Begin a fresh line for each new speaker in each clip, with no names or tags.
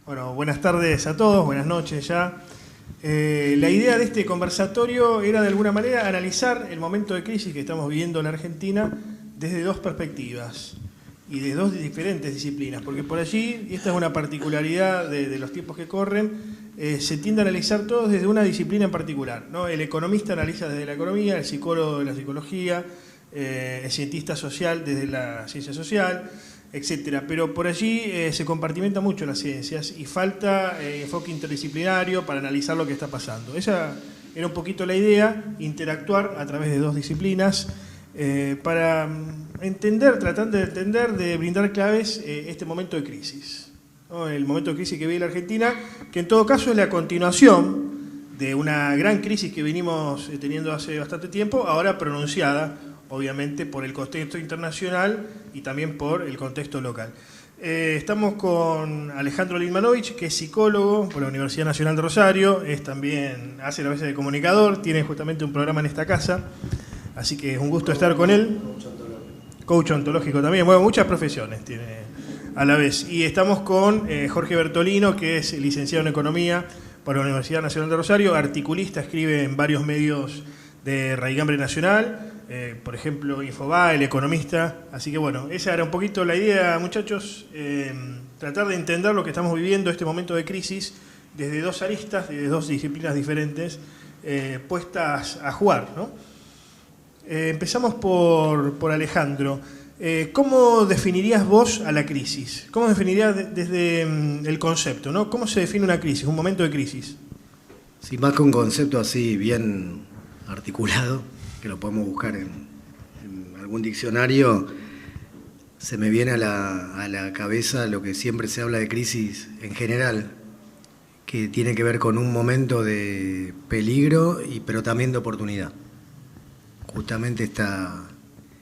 Bueno, buenas tardes a todos, buenas noches ya. La idea de este conversatorio era de alguna manera analizar el momento de crisis que estamos viviendo en la Argentina desde dos perspectivas y de dos diferentes disciplinas, porque por allí, y esta es una particularidad de los tiempos que corren, se tiende a analizar todo desde una disciplina en particular, ¿no? El economista analiza desde la economía, el psicólogo de la psicología, el cientista social desde la ciencia social, etcétera. Pero por allí se compartimenta mucho las ciencias y falta enfoque interdisciplinario para analizar lo que está pasando. Esa era un poquito la idea, interactuar a través de dos disciplinas para entender, tratar de entender, de brindar claves este momento de crisis, ¿no? El momento de crisis que vive la Argentina, que en todo caso es la continuación de una gran crisis que venimos teniendo hace bastante tiempo, ahora pronunciada obviamente por el contexto internacional y también por el contexto local. Estamos con Alejandro Lindmanovich, que es psicólogo por la Universidad Nacional de Rosario, hace la veces de comunicador, tiene justamente un programa en esta casa, así que es un gusto estar con él. Coach ontológico también, bueno, muchas profesiones tiene a la vez. Y estamos con Jorge Bertolino, que es licenciado en Economía por la Universidad Nacional de Rosario, articulista, escribe en varios medios de Raigambre Nacional, por ejemplo, Infobae, El Economista. Así que bueno, esa era un poquito la idea, muchachos, tratar de entender lo que estamos viviendo, este momento de crisis, desde dos aristas, desde dos disciplinas diferentes, puestas a jugar, ¿no? Empezamos por Alejandro. ¿Cómo definirías vos a la crisis? ¿Cómo definirías desde el concepto, ¿no? ¿Cómo se define una crisis, un momento de crisis?
Sí, más que un concepto así bien articulado, que lo podemos buscar en algún diccionario, se me viene a la cabeza lo que siempre se habla de crisis en general, que tiene que ver con un momento de peligro, pero también de oportunidad. Justamente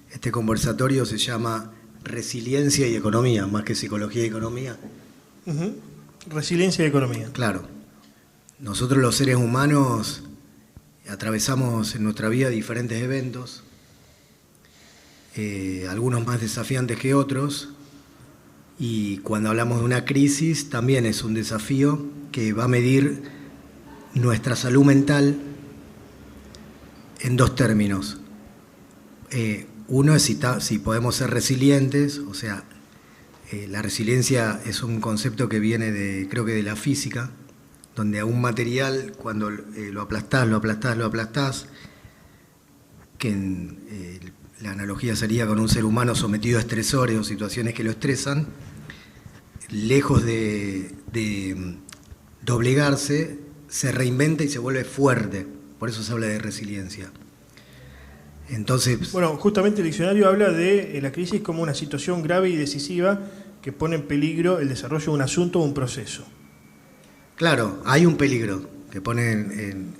este conversatorio se llama Resiliencia y Economía, más que Psicología y Economía.
Resiliencia y Economía.
Claro. Nosotros los seres humanos atravesamos en nuestra vida diferentes eventos, algunos más desafiantes que otros, y cuando hablamos de una crisis también es un desafío que va a medir nuestra salud mental en dos términos. Uno es si podemos ser resilientes, o sea, la resiliencia es un concepto que viene creo que de la física, donde a un material, cuando lo aplastás, que la analogía sería con un ser humano sometido a estresores o situaciones que lo estresan, lejos de doblegarse, se reinventa y se vuelve fuerte. Por eso se habla de resiliencia. Entonces,
bueno, justamente el diccionario habla de la crisis como una situación grave y decisiva que pone en peligro el desarrollo de un asunto o un proceso.
Claro, hay un peligro que pone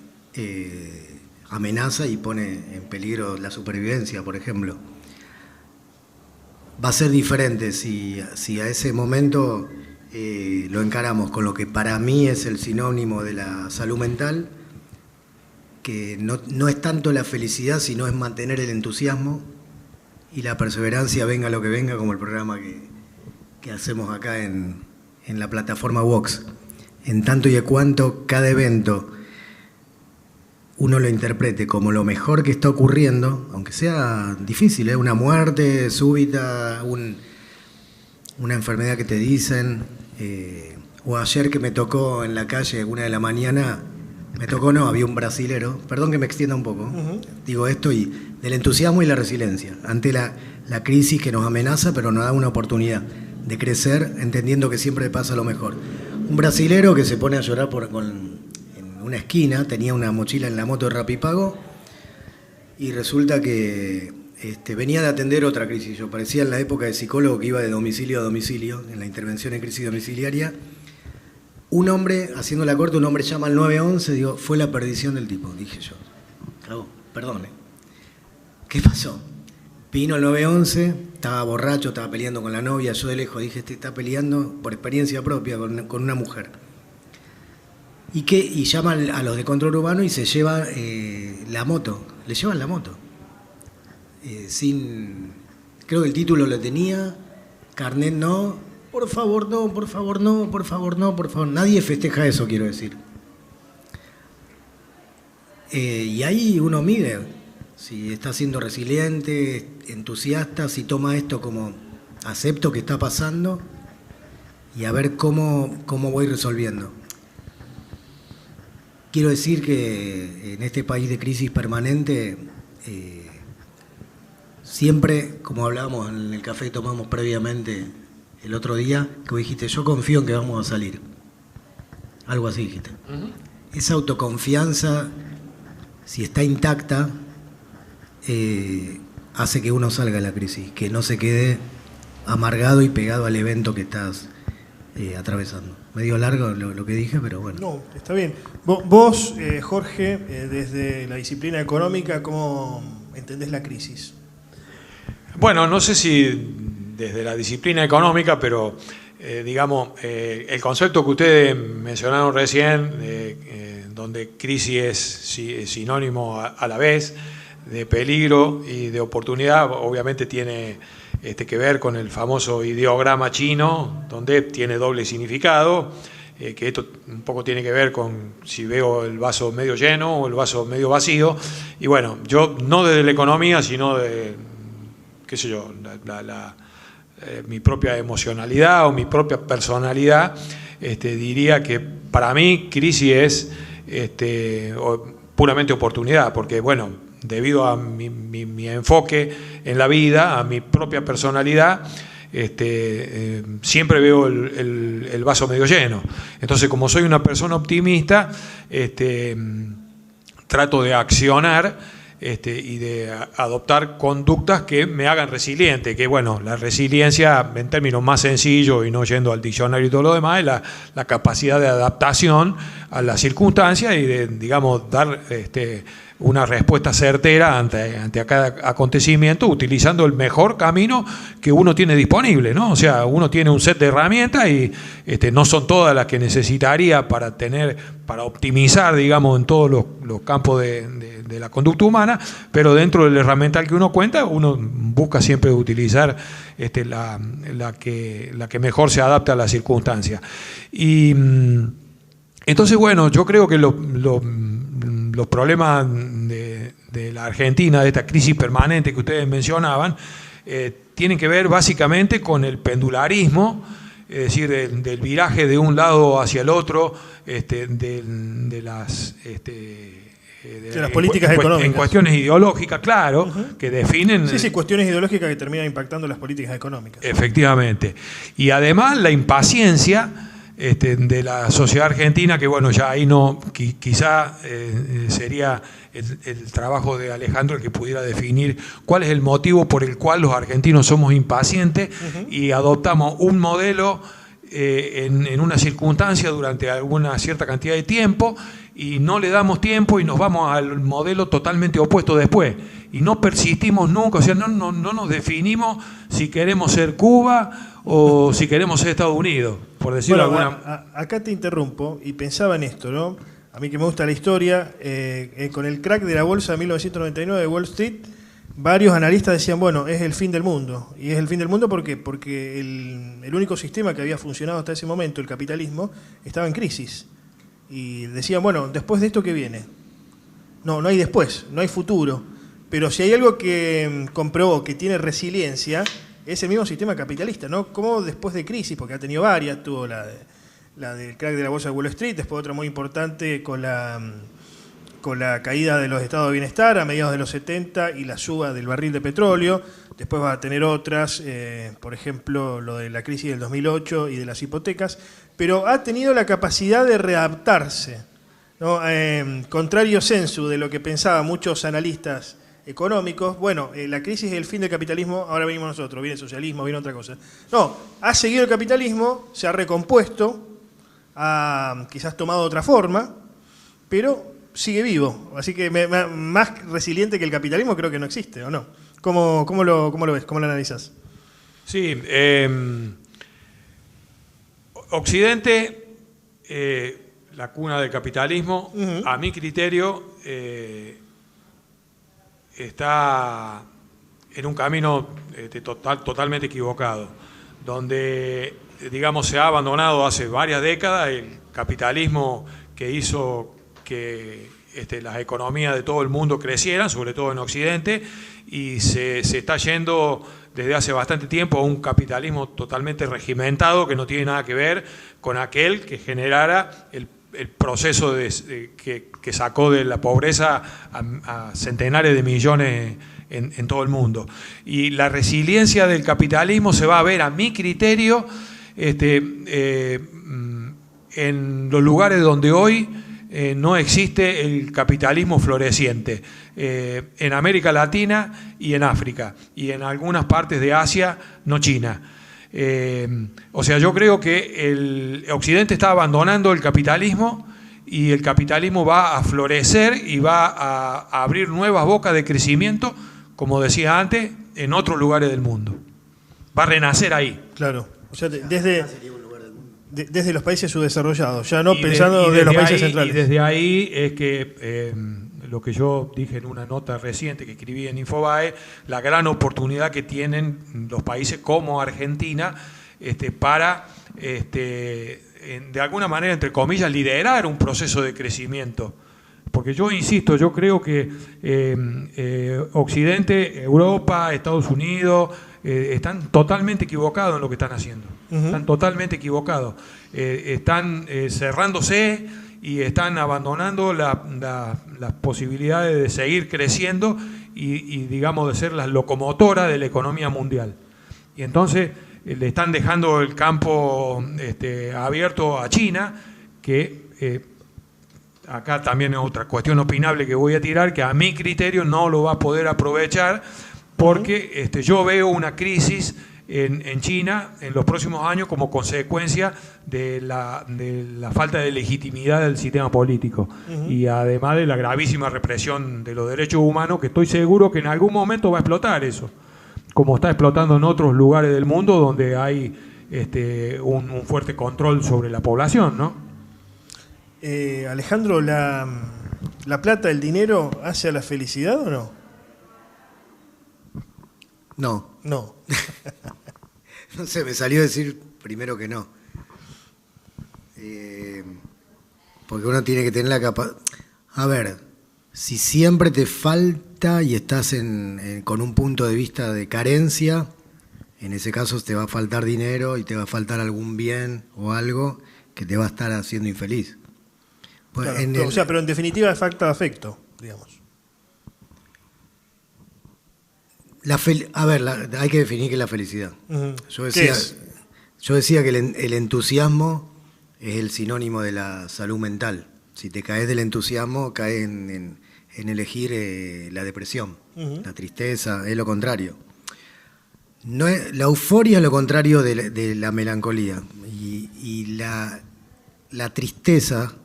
amenaza y pone en peligro la supervivencia, por ejemplo. Va a ser diferente si a ese momento lo encaramos con lo que para mí es el sinónimo de la salud mental, que no es tanto la felicidad, sino es mantener el entusiasmo y la perseverancia, venga lo que venga, como el programa que hacemos acá en la plataforma Vox. En tanto y en cuanto cada evento uno lo interprete como lo mejor que está ocurriendo, aunque sea difícil, una muerte súbita, una enfermedad que te dicen, o ayer que me tocó en la calle, 1 de la mañana, había un brasilero, perdón que me extienda un poco, digo esto, y del entusiasmo y la resiliencia, ante la crisis que nos amenaza, pero nos da una oportunidad de crecer, entendiendo que siempre pasa lo mejor. Un brasilero que se pone a llorar en una esquina, tenía una mochila en la moto de Rapipago, y resulta que venía de atender otra crisis. Yo parecía en la época de psicólogo que iba de domicilio a domicilio, en la intervención en crisis domiciliaria. Un hombre, haciendo la corte, un hombre llama al 911, digo, fue la perdición del tipo, dije yo. Claro, perdone. ¿Qué pasó? Vino el 911, estaba borracho, estaba peleando con la novia, yo de lejos dije, está peleando por experiencia propia con una mujer. Y llama a los de control urbano y se lleva la moto, le llevan la moto. Creo que el título lo tenía, carnet no, Por favor, no, por favor, no, por favor, no, por favor. Nadie festeja eso, quiero decir. Y ahí uno mide si está siendo resiliente, entusiasta, si toma esto como acepto que está pasando y a ver cómo voy resolviendo. Quiero decir que en este país de crisis permanente, siempre, como hablábamos en el café que tomamos previamente el otro día, que vos dijiste, yo confío en que vamos a salir. Algo así dijiste. Esa autoconfianza, si está intacta, hace que uno salga de la crisis, que no se quede amargado y pegado al evento que estás atravesando. Medio largo lo que dije, pero bueno.
No, está bien. Vos, Jorge, desde la disciplina económica, ¿cómo entendés la crisis?
Bueno, no sé si desde la disciplina económica, pero digamos, el concepto que ustedes mencionaron recién, donde crisis es sinónimo a la vez de peligro y de oportunidad, obviamente tiene que ver con el famoso ideograma chino, donde tiene doble significado, que esto un poco tiene que ver con si veo el vaso medio lleno o el vaso medio vacío. Y bueno, yo no desde la economía, sino de, qué sé yo, mi propia emocionalidad o mi propia personalidad, diría que para mí crisis es puramente oportunidad, porque bueno, debido a mi enfoque en la vida, a mi propia personalidad, siempre veo el vaso medio lleno. Entonces, como soy una persona optimista, trato de accionar y de adoptar conductas que me hagan resiliente, que bueno, la resiliencia en términos más sencillos y no yendo al diccionario y todo lo demás, es la capacidad de adaptación a las circunstancias y de, digamos, dar una respuesta certera ante cada acontecimiento, utilizando el mejor camino que uno tiene disponible, ¿no? O sea, uno tiene un set de herramientas y no son todas las que necesitaría para optimizar, digamos, en todos los campos de la conducta humana, pero dentro del herramental que uno cuenta, uno busca siempre utilizar la que mejor se adapta a las circunstancias. Y entonces, bueno, yo creo que los problemas de la Argentina, de esta crisis permanente que ustedes mencionaban, tienen que ver básicamente con el pendularismo, es decir, del viraje de un lado hacia el otro, de las
políticas económicas.
En cuestiones ideológicas, claro, que definen...
Sí, cuestiones ideológicas que terminan impactando las políticas económicas.
Efectivamente. Y además la impaciencia de la sociedad argentina, que bueno, ya ahí no, quizá sería el trabajo de Alejandro el que pudiera definir cuál es el motivo por el cual los argentinos somos impacientes y adoptamos un modelo en una circunstancia durante alguna cierta cantidad de tiempo y no le damos tiempo y nos vamos al modelo totalmente opuesto después y no persistimos nunca, o sea, no nos definimos si queremos ser Cuba o si queremos ser Estados Unidos, por decirlo alguna.
Acá te interrumpo y pensaba en esto, ¿no? A mí que me gusta la historia, con el crack de la bolsa de 1999 de Wall Street, varios analistas decían, bueno, es el fin del mundo. Y es el fin del mundo porque el único sistema que había funcionado hasta ese momento, el capitalismo, estaba en crisis. Y decían, bueno, después de esto, ¿qué viene? No hay después, no hay futuro. Pero si hay algo que comprobó que tiene resiliencia, es el mismo sistema capitalista, ¿no? Como después de crisis, porque ha tenido varias, tuvo la del crack de la bolsa de Wall Street, después otra muy importante con la caída de los estados de bienestar a mediados de los 70 y la suba del barril de petróleo. Después va a tener otras, por ejemplo, lo de la crisis del 2008 y de las hipotecas, pero ha tenido la capacidad de readaptarse, ¿no? Contrario sensu de lo que pensaban muchos analistas económicos, bueno, la crisis es el fin del capitalismo, ahora venimos nosotros, viene el socialismo, viene otra cosa. No, ha seguido el capitalismo, se ha recompuesto, ha quizás tomado otra forma, pero sigue vivo. Así que más resiliente que el capitalismo creo que no existe, ¿o no? ¿Cómo lo ves? ¿Cómo lo analizas?
Sí, Occidente, la cuna del capitalismo, a mi criterio, está en un camino totalmente equivocado, donde digamos, se ha abandonado hace varias décadas el capitalismo que hizo que las economías de todo el mundo crecieran, sobre todo en Occidente, y se está yendo desde hace bastante tiempo a un capitalismo totalmente regimentado que no tiene nada que ver con aquel que generara el proceso que sacó de la pobreza a centenares de millones en todo el mundo. Y la resiliencia del capitalismo se va a ver, a mi criterio, en los lugares donde hoy no existe el capitalismo floreciente, en América Latina y en África, y en algunas partes de Asia, no China. O sea, yo creo que el Occidente está abandonando el capitalismo y el capitalismo va a florecer y va a abrir nuevas bocas de crecimiento, como decía antes, en otros lugares del mundo. Va a renacer ahí.
Claro, o sea, desde los países subdesarrollados, ya no pensando desde los países centrales.
Y desde ahí es que lo que yo dije en una nota reciente que escribí en Infobae, la gran oportunidad que tienen los países como Argentina para, de alguna manera, entre comillas, liderar un proceso de crecimiento. Porque yo insisto, yo creo que Occidente, Europa, Estados Unidos, están totalmente equivocados en lo que están haciendo. Están totalmente equivocados. Están cerrándose y están abandonando las posibilidades de seguir creciendo y, digamos, de ser las locomotoras de la economía mundial. Y entonces le están dejando el campo abierto a China, que acá también es otra cuestión opinable que voy a tirar, que a mi criterio no lo va a poder aprovechar, porque yo veo una crisis en China en los próximos años como consecuencia de la falta de legitimidad del sistema político y además de la gravísima represión de los derechos humanos, que estoy seguro que en algún momento va a explotar eso, como está explotando en otros lugares del mundo donde hay un fuerte control sobre la población, ¿no?
Alejandro, ¿la plata, el dinero, hace a la felicidad o no?
No.
No.
No sé, me salió decir primero que no. Porque uno tiene que tener la capacidad. A ver, si siempre te falta y estás con un punto de vista de carencia, en ese caso te va a faltar dinero y te va a faltar algún bien o algo que te va a estar haciendo infeliz. Pues
claro, pero en definitiva falta afecto, digamos.
Hay que definir qué es la felicidad. Yo decía que el entusiasmo es el sinónimo de la salud mental. Si te caes del entusiasmo, caes en elegir la depresión, la tristeza, es lo contrario. La euforia es lo contrario de la melancolía. Y la tristeza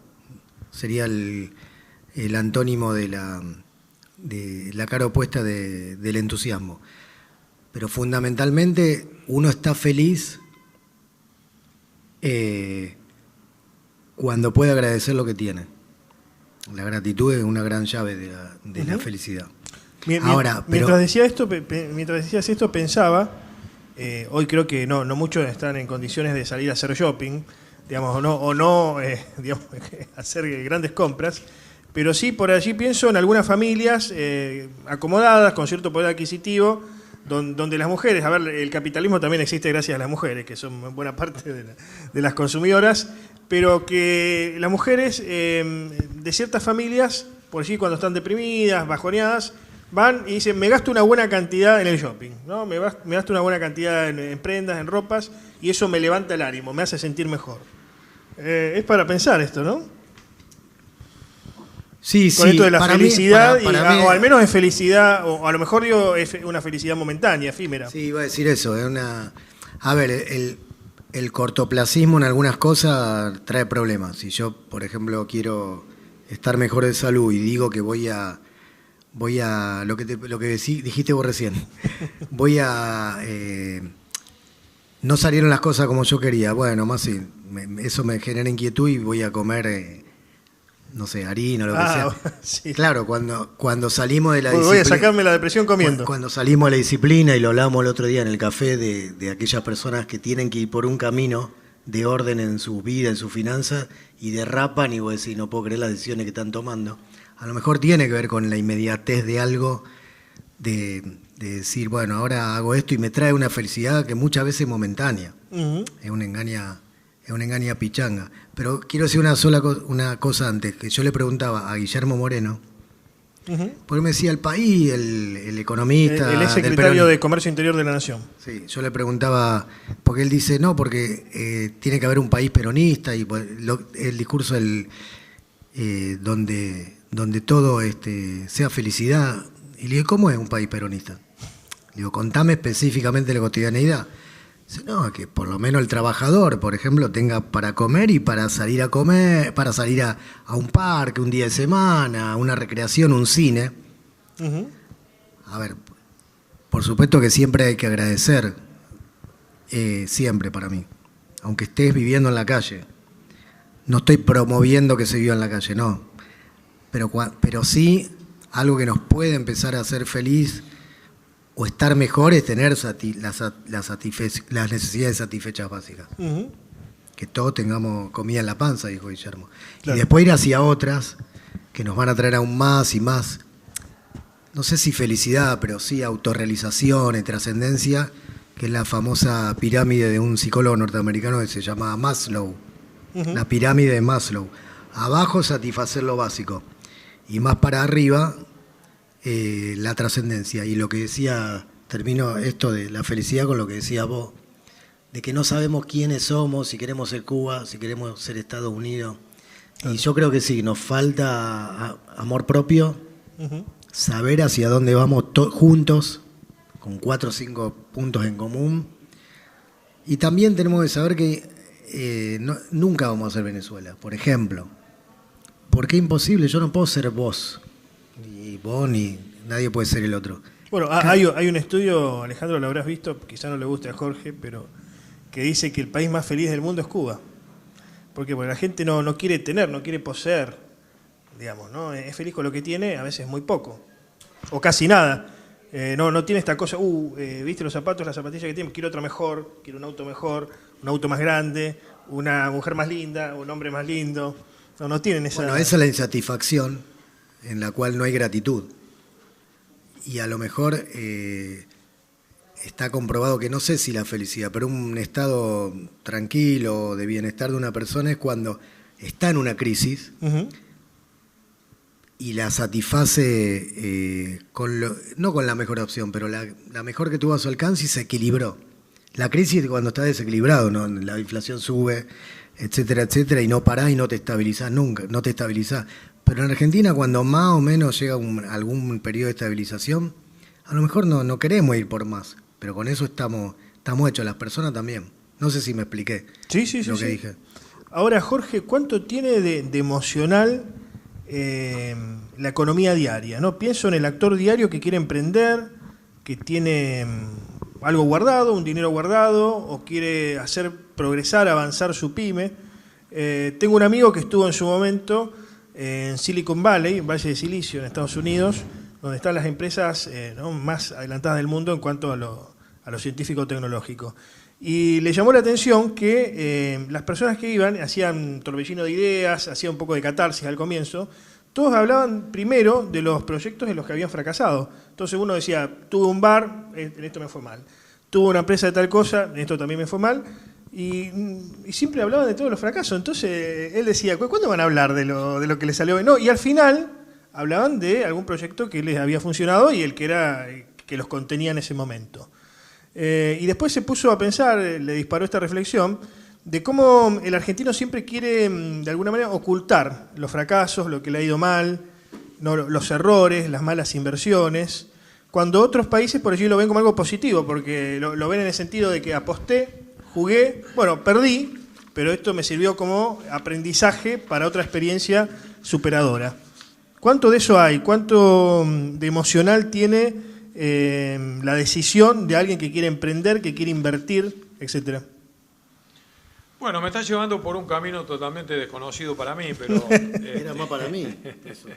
sería el antónimo de la cara opuesta del entusiasmo. Pero fundamentalmente uno está feliz cuando puede agradecer lo que tiene. La gratitud es una gran llave de la felicidad.
Mientras decías esto pensaba, hoy creo que no muchos están en condiciones de salir a hacer shopping, digamos, o no digamos, hacer grandes compras. Pero sí, por allí pienso en algunas familias acomodadas, con cierto poder adquisitivo, donde las mujeres, a ver, el capitalismo también existe gracias a las mujeres, que son buena parte de las consumidoras, pero que las mujeres de ciertas familias, por allí cuando están deprimidas, bajoneadas, van y dicen, me gasto una buena cantidad en el shopping, ¿no? Me gasto una buena cantidad en prendas, en ropas, y eso me levanta el ánimo, me hace sentir mejor. Es para pensar esto, ¿no?
Sí,
con esto de la felicidad,
o
al menos es felicidad, o a lo mejor digo, es una felicidad momentánea, efímera.
Sí, iba a decir eso. A ver, el cortoplacismo en algunas cosas trae problemas. Si yo, por ejemplo, quiero estar mejor de salud y digo que voy a lo que dijiste vos recién, no salieron las cosas como yo quería. Bueno, más sí, eso me genera inquietud y voy a comer no sé, harina o lo que sea.
Sí.
Claro, cuando salimos de la
Voy
disciplina...
a sacarme la depresión comiendo.
Cuando salimos de la disciplina, y lo hablamos el otro día en el café, de aquellas personas que tienen que ir por un camino de orden en su vida, en su finanza, y derrapan, y vos decís, no puedo creer las decisiones que están tomando. A lo mejor tiene que ver con la inmediatez de algo, de decir, bueno, ahora hago esto y me trae una felicidad que muchas veces es momentánea.
Uh-huh.
Es una engaña pichanga. Pero quiero decir una cosa antes, que yo le preguntaba a Guillermo Moreno,
Uh-huh.
porque me decía el país, el economista...
El secretario de Comercio Interior de la Nación.
Sí, yo le preguntaba, porque él dice, no, porque tiene que haber un país peronista, y el discurso donde todo sea felicidad. Y le digo, ¿cómo es un país peronista? Le digo, contame específicamente la cotidianeidad. Dice, no, que por lo menos el trabajador, por ejemplo, tenga para comer y para salir a comer, para salir a un parque un día de semana, una recreación, un cine.
Uh-huh.
A ver, por supuesto que siempre hay que agradecer, siempre para mí, aunque estés viviendo en la calle. No estoy promoviendo que se viva en la calle, no. Pero sí, algo que nos puede empezar a hacer feliz o estar mejor es tener las necesidades satisfechas básicas.
Uh-huh.
Que todos tengamos comida en la panza, dijo Guillermo.
Claro.
Y después ir hacia otras que nos van a traer aún más y más, no sé si felicidad, pero sí autorrealización y trascendencia, que es la famosa pirámide de un psicólogo norteamericano que se llama Maslow.
Uh-huh.
La pirámide de Maslow. Abajo satisfacer lo básico y más para arriba la trascendencia. Y lo que decía, termino esto de la felicidad con lo que decía vos, de que no sabemos quiénes somos, si queremos ser Cuba, si queremos ser Estados Unidos. Y yo creo que sí, nos falta amor propio,
Uh-huh.
saber hacia dónde vamos juntos, con 4 o 5 puntos en común. Y también tenemos que saber que nunca vamos a ser Venezuela, por ejemplo. Porque es imposible, yo no puedo ser vos, ni vos, ni nadie puede ser el otro.
Bueno, hay un estudio, Alejandro, lo habrás visto, quizá no le guste a Jorge, pero que dice que el país más feliz del mundo es Cuba. Porque la gente no quiere tener, no quiere poseer, digamos, ¿no? Es feliz con lo que tiene, a veces muy poco, o casi nada. No tiene esta cosa, viste los zapatos, las zapatillas que tiene, quiero otra mejor, quiero un auto mejor, un auto más grande, una mujer más linda, un hombre más lindo. No tienen esa...
Bueno, esa es la insatisfacción en la cual no hay gratitud. Y a lo mejor está comprobado que no sé si la felicidad, pero un estado tranquilo, de bienestar de una persona es cuando está en una crisis
Uh-huh.
y la satisface no con la mejor opción, pero la mejor que tuvo a su alcance y se equilibró. La crisis es cuando está desequilibrado, ¿no? La inflación sube, etcétera, etcétera, y no parás y no te estabilizás nunca, no te estabilizás. Pero en Argentina, cuando más o menos llega algún periodo de estabilización, a lo mejor no queremos ir por más, pero con eso estamos hechos, las personas también. No sé si me expliqué lo que dije.
Ahora, Jorge, ¿cuánto tiene de emocional la economía diaria? ¿No? Pienso en el actor diario que quiere emprender, que tiene algo guardado, un dinero guardado, o quiere hacer progresar, avanzar su pyme. Tengo un amigo que estuvo en su momento en Silicon Valley, Valle de Silicio, en Estados Unidos, donde están las empresas más adelantadas del mundo en cuanto a lo científico-tecnológico. Y le llamó la atención que las personas que iban hacían torbellino de ideas, hacían un poco de catarsis al comienzo. Todos hablaban primero de los proyectos en los que habían fracasado. Entonces uno decía, tuve un bar, en esto me fue mal. Tuve una empresa de tal cosa, en esto también me fue mal. Y siempre hablaban de todos los fracasos. Entonces él decía, ¿cuándo van a hablar de lo que les salió bien? No, y al final hablaban de algún proyecto que les había funcionado y el que los contenía en ese momento. Y después se puso a pensar, le disparó esta reflexión, de cómo el argentino siempre quiere, de alguna manera, ocultar los fracasos, lo que le ha ido mal, los errores, las malas inversiones, cuando otros países por allí lo ven como algo positivo, porque lo ven en el sentido de que aposté, jugué, bueno, perdí, pero esto me sirvió como aprendizaje para otra experiencia superadora. ¿Cuánto de eso hay? ¿Cuánto de emocional tiene la decisión de alguien que quiere emprender, que quiere invertir, etcétera?
Bueno, me está llevando por un camino totalmente desconocido para mí, pero...
Era más para mí. Eso.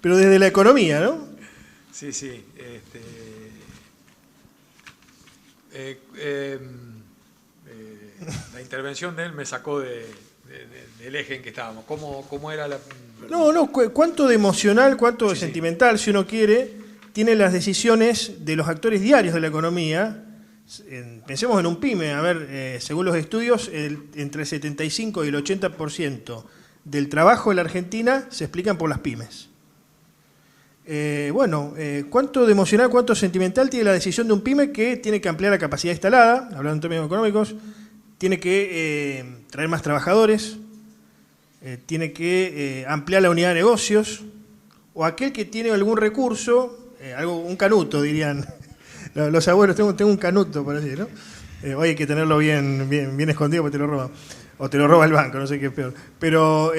Pero desde la economía, ¿no?
Sí, sí. La intervención de él me sacó del eje en que estábamos. ¿Cómo era la...?
No, cuánto de emocional, cuánto de sentimental, si uno quiere, tienen las decisiones de los actores diarios de la economía. Pensemos en un pyme, a ver, según los estudios, entre el 75 y el 80% del trabajo en la Argentina se explican por las pymes. ¿Cuánto de emocional, cuánto sentimental tiene la decisión de un pyme que tiene que ampliar la capacidad instalada, hablando en términos económicos, tiene que traer más trabajadores, tiene que ampliar la unidad de negocios, o aquel que tiene algún recurso, un canuto dirían los abuelos, tengo un canuto, por así, ¿no? Hoy hay que tenerlo bien escondido porque te lo roban, o te lo roba el banco, no sé qué es peor. Pero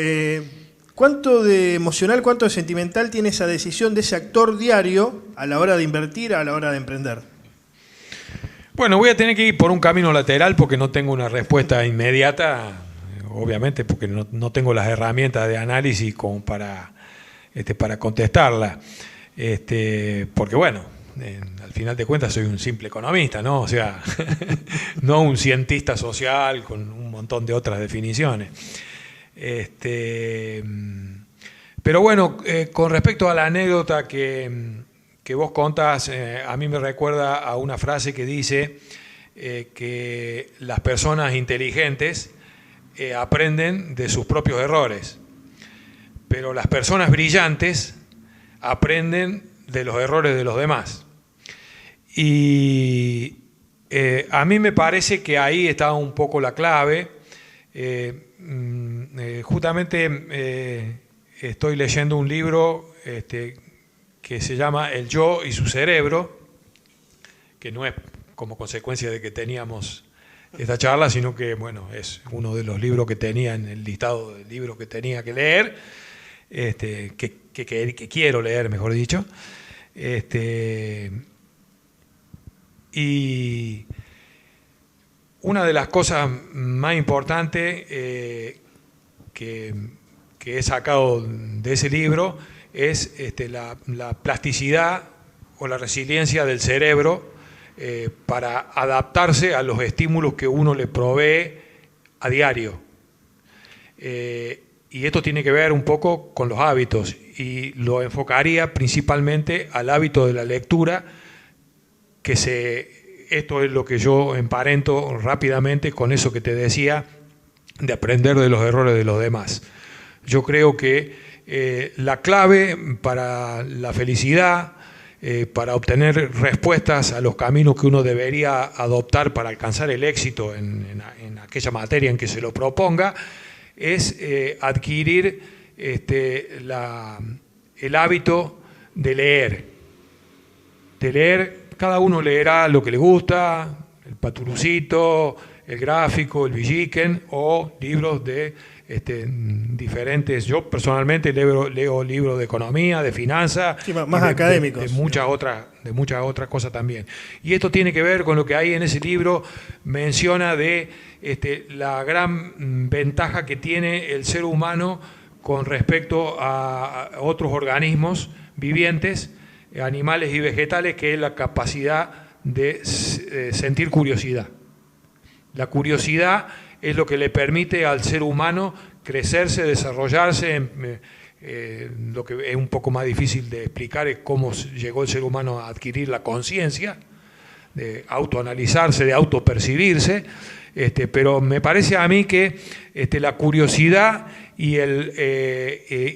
¿cuánto de emocional, cuánto de sentimental tiene esa decisión de ese actor diario a la hora de invertir, a la hora de emprender?
Bueno, voy a tener que ir por un camino lateral porque no tengo una respuesta inmediata, obviamente porque no tengo las herramientas de análisis como para contestarla. Porque bueno, al final de cuentas soy un simple economista, ¿no? O sea, no un cientista social con un montón de otras definiciones. Pero bueno, con respecto a la anécdota que vos contás, a mí me recuerda a una frase que dice que las personas inteligentes aprenden de sus propios errores, pero las personas brillantes aprenden de los errores de los demás. Y a mí me parece que ahí está un poco la clave. Justamente estoy leyendo un libro que se llama El yo y su cerebro, que no es como consecuencia de que teníamos esta charla, sino que bueno, es uno de los libros que tenía en el listado de libros que tenía que leer, que quiero leer, mejor dicho. Y una de las cosas más importantes que he sacado de ese libro es la plasticidad o la resiliencia del cerebro para adaptarse a los estímulos que uno le provee a diario. Y esto tiene que ver un poco con los hábitos, y lo enfocaría principalmente al hábito de la lectura, esto es lo que yo emparento rápidamente con eso que te decía, de aprender de los errores de los demás. Yo creo que la clave para la felicidad, para obtener respuestas a los caminos que uno debería adoptar para alcanzar el éxito en aquella materia en que se lo proponga, es adquirir el hábito de leer. Cada uno leerá lo que le gusta, el Paturucito, el Gráfico, el Villiquen, o libros de diferentes. Yo personalmente leo libros de economía, de finanzas,
sí, más académicos,
de muchas otras cosas también. Y esto tiene que ver con lo que hay en ese libro, menciona de la gran ventaja que tiene el ser humano con respecto a otros organismos vivientes, animales y vegetales, que es la capacidad de sentir curiosidad. La curiosidad es lo que le permite al ser humano crecerse, desarrollarse. Lo que es un poco más difícil de explicar es cómo llegó el ser humano a adquirir la conciencia, de autoanalizarse, de autopercibirse, pero me parece a mí que la curiosidad y el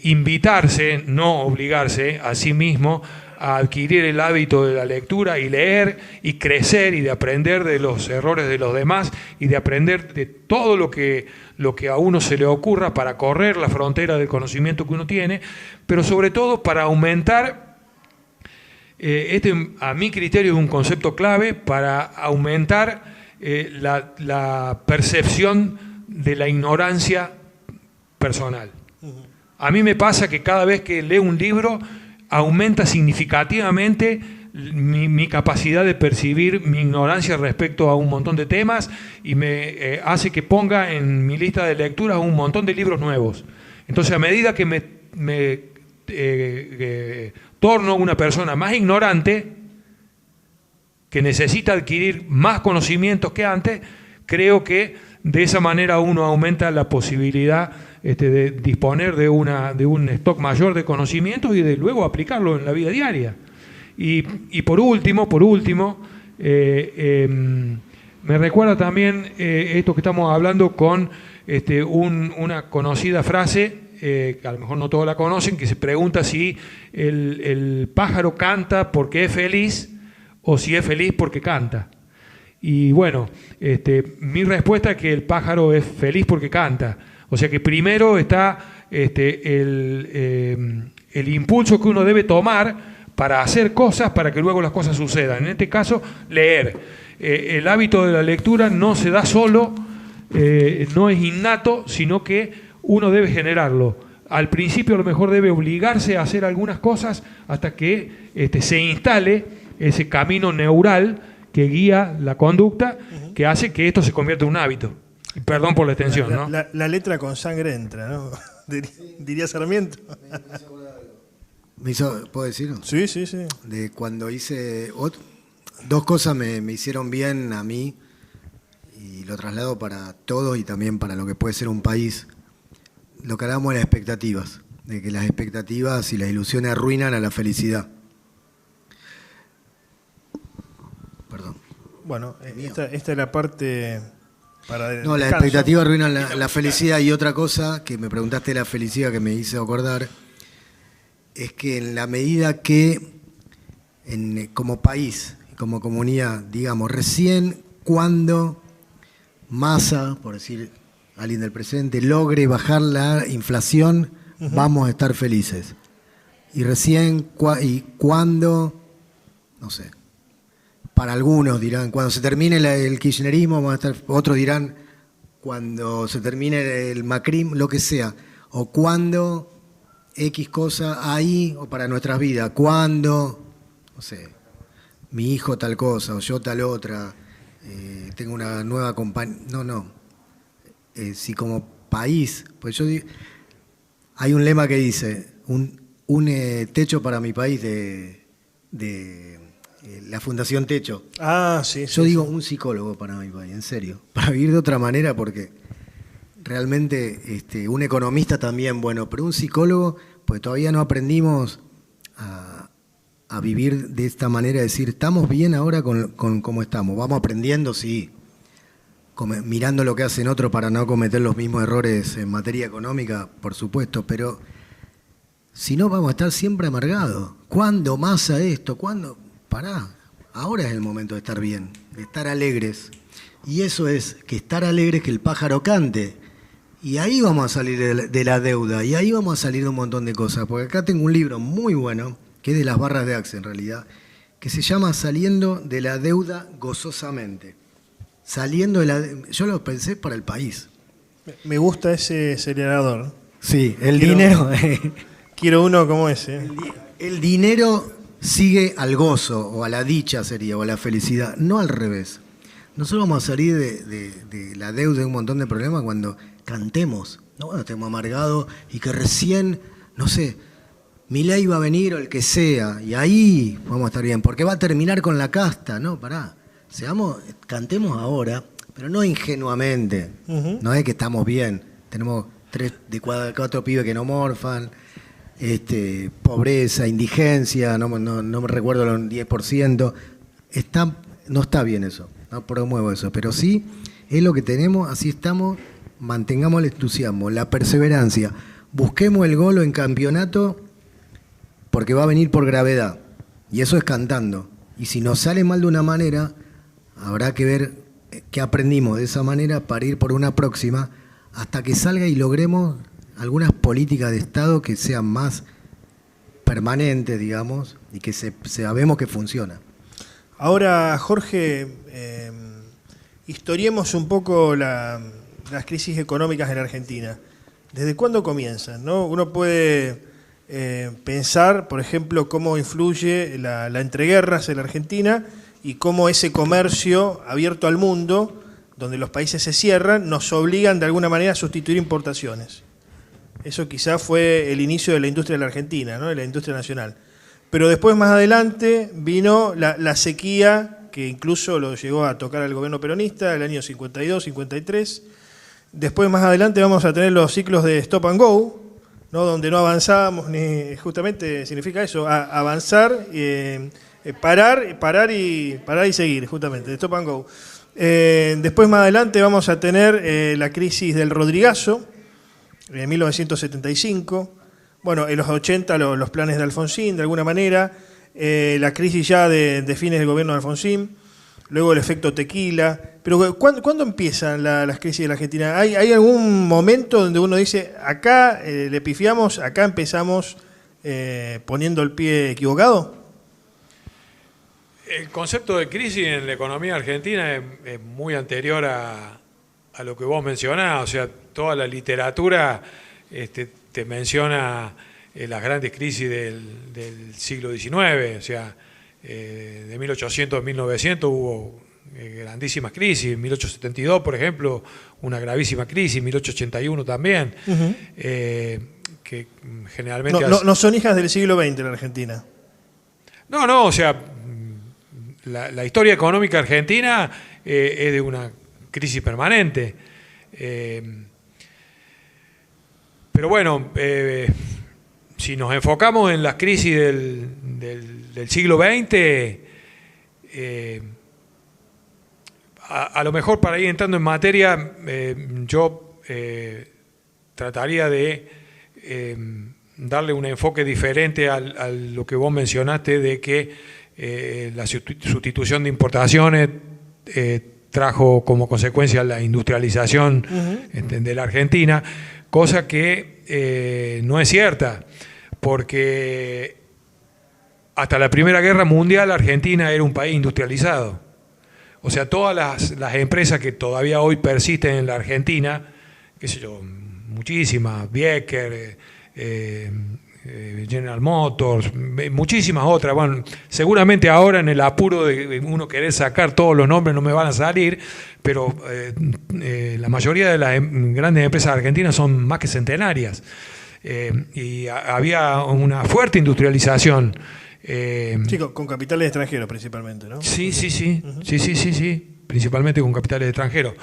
invitarse, no obligarse a sí mismo a adquirir el hábito de la lectura y leer y crecer y de aprender de los errores de los demás y de aprender de todo lo que a uno se le ocurra para correr la frontera del conocimiento que uno tiene, pero sobre todo para aumentar, a mi criterio es un concepto clave, para aumentar la percepción de la ignorancia personal. A mí me pasa que cada vez que leo un libro aumenta significativamente mi capacidad de percibir mi ignorancia respecto a un montón de temas y me hace que ponga en mi lista de lecturas un montón de libros nuevos. Entonces, a medida que me torno una persona más ignorante, que necesita adquirir más conocimientos que antes, creo que de esa manera uno aumenta la posibilidad de disponer de un stock mayor de conocimientos y de luego aplicarlo en la vida diaria. Y por último, me recuerda también esto que estamos hablando con una conocida frase, que a lo mejor no todos la conocen, que se pregunta si el pájaro canta porque es feliz o si es feliz porque canta. Y bueno, mi respuesta es que el pájaro es feliz porque canta. O sea que primero está el impulso que uno debe tomar para hacer cosas, para que luego las cosas sucedan. En este caso, leer. El hábito de la lectura no se da solo, no es innato, sino que uno debe generarlo. Al principio a lo mejor debe obligarse a hacer algunas cosas hasta que se instale ese camino neural que guía la conducta, que hace que esto se convierta en un hábito. Y perdón por la extensión, ¿no?
La letra con sangre entra, ¿no? Diría Sarmiento.
¿Puedo decirlo?
Sí, sí, sí.
De cuando hice... Dos cosas me hicieron bien a mí y lo traslado para todos y también para lo que puede ser un país. Lo que hablamos de las expectativas, de que las expectativas y las ilusiones arruinan a la felicidad. Perdón.
Bueno, esta es la parte para...
No, las expectativas arruinan la felicidad. Y otra cosa que me preguntaste de la felicidad que me hizo acordar es que en la medida que como país, como comunidad, digamos, recién cuando Massa, por decir alguien del presente, logre bajar la inflación, vamos a estar felices. Y recién cuando, no sé, para algunos dirán, cuando se termine el kirchnerismo, vamos a estar, otros dirán, cuando se termine el macrismo, lo que sea, o cuando X cosa ahí, o para nuestras vidas, cuando, no sé, mi hijo tal cosa, o yo tal otra, tengo una nueva compañía, si como país, pues yo digo, hay un lema que dice, un techo para mi país de la Fundación Techo.
Ah, sí.
Yo digo un psicólogo para mi país, en serio, para vivir de otra manera, porque realmente un economista también, bueno, pero un psicólogo, pues todavía no aprendimos a vivir de esta manera, decir, estamos bien ahora con cómo estamos, vamos aprendiendo, sí, mirando lo que hacen otros para no cometer los mismos errores en materia económica, por supuesto, pero si no vamos a estar siempre amargados. ¿Cuándo Massa esto? ¿Cuándo? Pará, ahora es el momento de estar bien, de estar alegres. Y eso es que estar alegres, que el pájaro cante. Y ahí vamos a salir de la deuda, y ahí vamos a salir de un montón de cosas. Porque acá tengo un libro muy bueno, que es de las barras de Axe en realidad, que se llama Saliendo de la deuda gozosamente. Saliendo de la... Yo lo pensé para el país.
Me gusta ese acelerador.
Sí, dinero...
Quiero uno como ese.
El dinero sigue al gozo, o a la dicha sería, o a la felicidad, no al revés. Nosotros vamos a salir de la deuda de un montón de problemas cuando cantemos, no cuando estemos amargados y que recién, no sé, Milei va a venir o el que sea, y ahí vamos a estar bien, porque va a terminar con la casta, no, pará. Cantemos ahora, pero no ingenuamente. No es que estamos bien, tenemos 3 de 4 pibes que no morfan, pobreza, indigencia, no me recuerdo el 10%. No está bien eso, no promuevo eso, pero sí es lo que tenemos, así estamos, mantengamos el entusiasmo, la perseverancia, busquemos el gol en campeonato porque va a venir por gravedad, y eso es cantando. Y si nos sale mal de una manera, habrá que ver qué aprendimos de esa manera para ir por una próxima hasta que salga y logremos algunas políticas de Estado que sean más permanentes, digamos, y que sabemos que funciona.
Ahora, Jorge, historiemos un poco las crisis económicas en la Argentina. ¿Desde cuándo comienzan, no? Uno puede pensar, por ejemplo, cómo influye la entreguerras en la Argentina y cómo ese comercio abierto al mundo, donde los países se cierran, nos obligan de alguna manera a sustituir importaciones. Eso quizás fue el inicio de la industria de la Argentina, ¿no? De la industria nacional. Pero después, más adelante, vino la sequía, que incluso lo llegó a tocar al gobierno peronista, el año 52, 53. Después, más adelante, vamos a tener los ciclos de stop and go, ¿no? Donde no avanzábamos, ni justamente significa eso, avanzar, parar y seguir, justamente, stop and go. Después, más adelante, vamos a tener la crisis del Rodrigazo, en 1975. Bueno, en los 80 los planes de Alfonsín, de alguna manera, la crisis ya de fines del gobierno de Alfonsín, luego el efecto tequila. Pero ¿cuándo empiezan las crisis de la Argentina? ¿Hay algún momento donde uno dice, acá le pifiamos, acá empezamos poniendo el pie equivocado?
El concepto de crisis en la economía argentina es muy anterior a lo que vos mencionás. O sea, toda la literatura te menciona las grandes crisis del siglo XIX. O sea, de 1800 a 1900 hubo grandísimas crisis. En 1872, por ejemplo, una gravísima crisis. En 1881 también. Que generalmente...
No son hijas del siglo XX en la Argentina.
No, o sea, la historia económica argentina es de una crisis permanente. Pero bueno, si nos enfocamos en las crisis del siglo XX, a lo mejor para ir entrando en materia, yo trataría de darle un enfoque diferente a lo que vos mencionaste de que la sustitución de importaciones trajo como consecuencia la industrialización de la Argentina, cosa que no es cierta, porque hasta la Primera Guerra Mundial Argentina era un país industrializado. O sea, todas las empresas que todavía hoy persisten en la Argentina, qué sé yo, muchísimas, Biecker, General Motors, muchísimas otras. Bueno, seguramente ahora en el apuro de uno querer sacar todos los nombres no me van a salir, pero la mayoría de las grandes empresas argentinas son más que centenarias. Y había una fuerte industrialización.
Sí, con capitales extranjeros principalmente, ¿no?
Sí, principalmente con capitales extranjeros.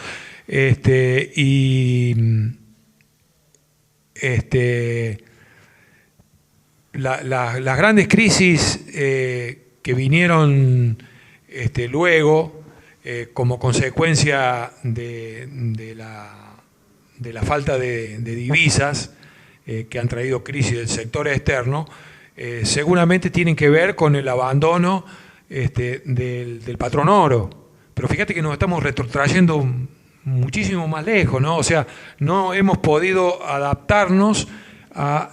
Las grandes crisis que vinieron luego como consecuencia de la falta de divisas que han traído crisis del sector externo, seguramente tienen que ver con el abandono del patrón oro. Pero fíjate que nos estamos retrotrayendo muchísimo más lejos, ¿no? O sea, no hemos podido adaptarnos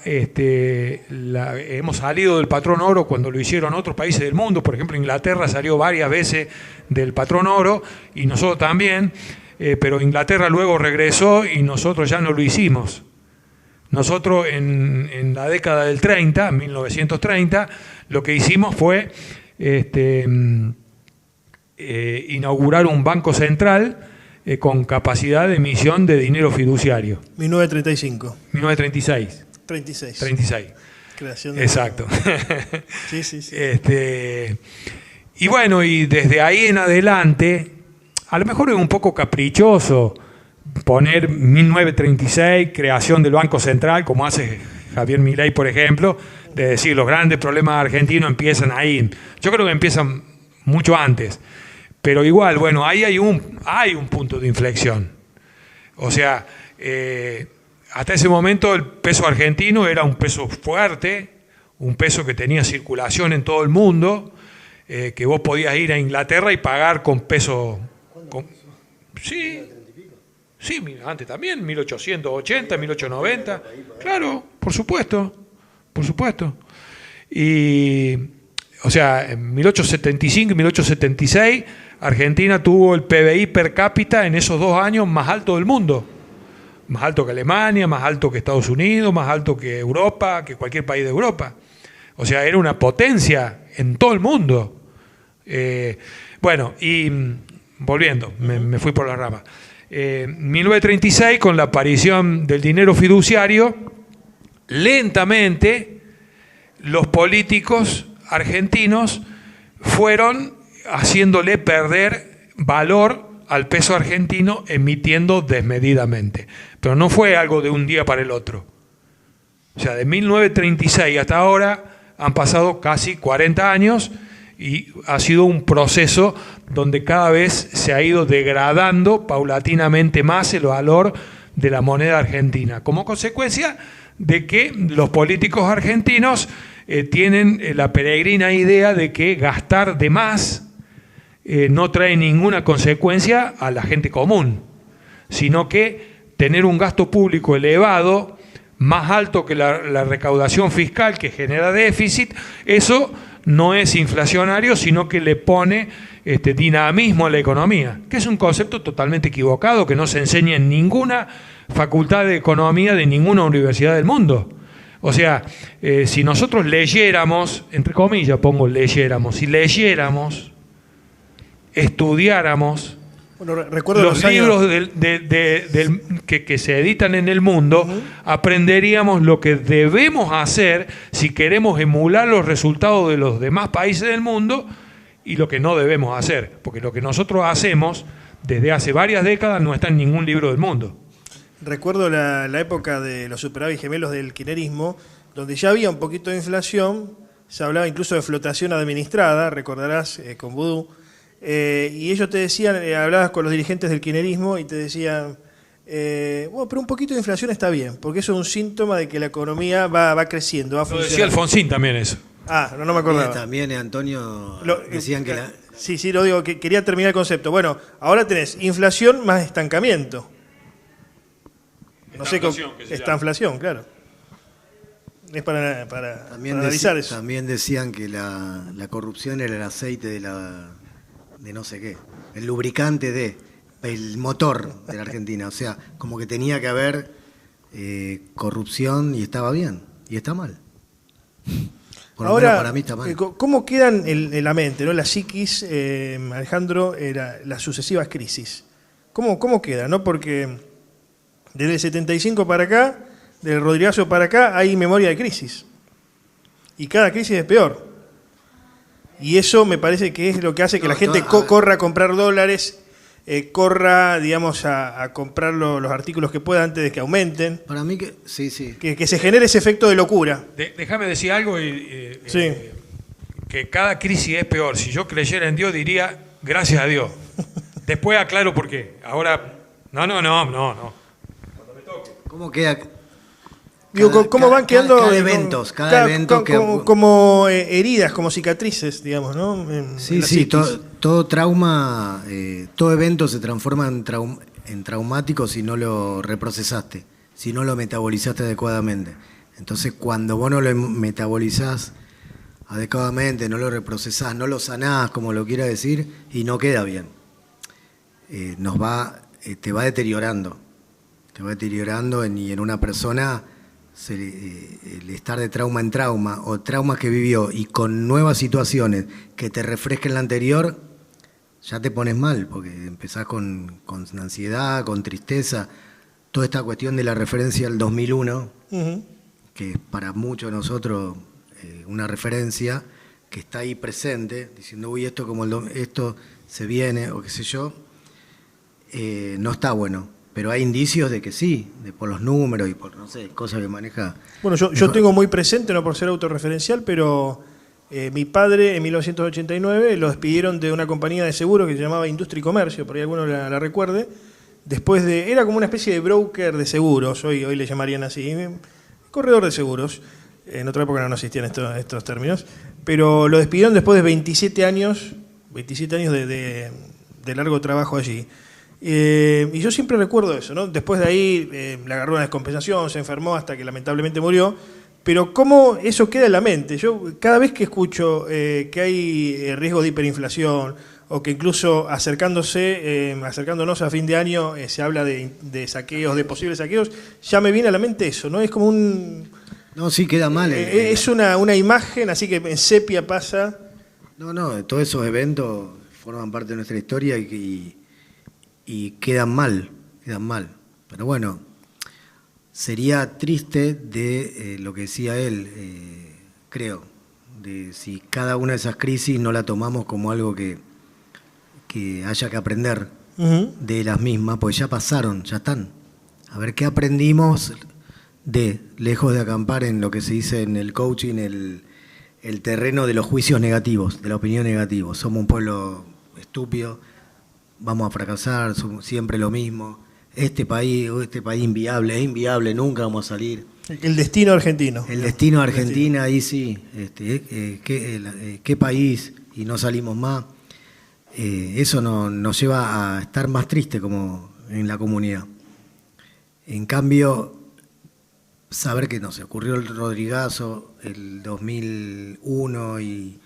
hemos salido del patrón oro cuando lo hicieron otros países del mundo. Por ejemplo, Inglaterra salió varias veces del patrón oro y nosotros también, pero Inglaterra luego regresó y nosotros ya no lo hicimos. Nosotros en la década del 30, 1930, lo que hicimos fue inaugurar un banco central con capacidad de emisión de dinero fiduciario.
1935.
1936.
36. Creación de...
Exacto.
Sí.
Y bueno, y desde ahí en adelante, a lo mejor es un poco caprichoso poner 1936, creación del Banco Central, como hace Javier Milei, por ejemplo, de decir los grandes problemas argentinos empiezan ahí. Yo creo que empiezan mucho antes. Pero igual, bueno, ahí hay un punto de inflexión. O sea, hasta ese momento el peso argentino era un peso fuerte, un peso que tenía circulación en todo el mundo, que vos podías ir a Inglaterra y pagar con peso... Sí, antes también, 1880, 1890. Claro, por supuesto. Y, o sea, en 1875 y 1876, Argentina tuvo el PBI per cápita en esos 2 años más alto del mundo. más alto que Alemania, más alto que Estados Unidos, más alto que Europa, que cualquier país de Europa. O sea, era una potencia en todo el mundo. Bueno, y volviendo, me fui por la rama. 1936, con la aparición del dinero fiduciario, lentamente los políticos argentinos fueron haciéndole perder valor al peso argentino, emitiendo desmedidamente. Pero no fue algo de un día para el otro. O sea, de 1936 hasta ahora han pasado casi 40 años y ha sido un proceso donde cada vez se ha ido degradando paulatinamente más el valor de la moneda argentina, como consecuencia de que los políticos argentinos tienen la peregrina idea de que gastar de más no trae ninguna consecuencia a la gente común, sino que tener un gasto público elevado, más alto que la recaudación fiscal que genera déficit, eso no es inflacionario, sino que le pone dinamismo a la economía, que es un concepto totalmente equivocado, que no se enseña en ninguna facultad de economía de ninguna universidad del mundo. O sea, si nosotros leyéramos, entre comillas pongo leyéramos, si leyéramos, estudiáramos los libros que se editan en el mundo, aprenderíamos lo que debemos hacer si queremos emular los resultados de los demás países del mundo y lo que no debemos hacer, porque lo que nosotros hacemos desde hace varias décadas no está en ningún libro del mundo.
Recuerdo la época de los superávit gemelos del kirchnerismo, donde ya había un poquito de inflación, se hablaba incluso de flotación administrada, recordarás, con Vudú. Y ellos te decían, hablabas con los dirigentes del kirchnerismo y te decían, bueno, pero un poquito de inflación está bien, porque eso es un síntoma de que la economía va creciendo, va funcionando.
Lo decía Alfonsín también eso.
Ah, no me acordaba.
También Antonio decían que la...
Sí, lo digo, que quería terminar el concepto. Bueno, ahora tenés inflación más estancamiento. No sé cómo... Estanflación, claro. Es para analizar eso.
También decían que la corrupción era el aceite de no sé qué, el lubricante el motor de la Argentina. O sea, como que tenía que haber corrupción y estaba bien, y está mal. Por lo menos para mí está mal.
¿Cómo quedan en la mente, ¿no? La psiquis, Alejandro, las sucesivas crisis? ¿Cómo queda? ¿No? Porque desde el 75 para acá, del Rodrigazo para acá, hay memoria de crisis. Y cada crisis es peor. Y eso me parece que es lo que hace que la gente corra a comprar dólares, corra, digamos, a comprar los artículos que pueda antes de que aumenten.
Para mí que sí.
Que se genere ese efecto de locura.
Déjame decir algo, que cada crisis es peor. Si yo creyera en Dios diría, gracias a Dios. Después aclaro por qué. Ahora, no. Cuando me toque.
¿Cómo queda?
¿Cómo van quedando?
Cada evento
como heridas, como cicatrices, digamos, ¿no?
Sí, todo trauma, todo evento se transforma en traumático si no lo reprocesaste, si no lo metabolizaste adecuadamente. Entonces, cuando vos no lo metabolizás adecuadamente, no lo reprocesás, no lo sanás, como lo quiera decir, y no queda bien. Te va deteriorando. Y en una persona... el estar de trauma en trauma o traumas que vivió y con nuevas situaciones que te refresquen la anterior, ya te pones mal, porque empezás con ansiedad, con tristeza. Toda esta cuestión de la referencia al 2001, que es para muchos de nosotros una referencia que está ahí presente, diciendo, uy, esto se viene, o qué sé yo, no está bueno. Pero hay indicios de que sí, por los números y por, no sé, cosas que maneja.
Bueno, yo tengo muy presente, no por ser autorreferencial, pero mi padre en 1989 lo despidieron de una compañía de seguros que se llamaba Industria y Comercio, por ahí alguno la recuerde. Era como una especie de broker de seguros, hoy le llamarían así, corredor de seguros. En otra época no existían estos términos, pero lo despidieron después de 27 años de largo trabajo allí. Y yo siempre recuerdo eso, ¿no? Después de ahí le agarró una descompensación, se enfermó hasta que lamentablemente murió. Pero cómo eso queda en la mente. Yo cada vez que escucho que hay riesgo de hiperinflación o que incluso acercándonos a fin de año se habla de saqueos, de posibles saqueos, ya me viene a la mente eso, ¿no? Es como un...
No, sí, queda mal.
Es una imagen, así que en sepia pasa...
No, todos esos eventos forman parte de nuestra historia y quedan mal. Pero bueno, sería triste de lo que decía él, creo, de si cada una de esas crisis no la tomamos como algo que haya que aprender de las mismas, pues ya pasaron, ya están. A ver qué aprendimos lejos de acampar en lo que se dice en el coaching, el terreno de los juicios negativos, de la opinión negativa. Somos un pueblo estúpido, vamos a fracasar, somos siempre lo mismo. Este país inviable, es inviable, nunca vamos a salir.
El destino argentino.
El destino de Argentina, ahí sí. ¿Qué país? Y no salimos más. Eso nos lleva a estar más tristes como en la comunidad. En cambio, saber que nos ocurrió el Rodrigazo, el 2001 y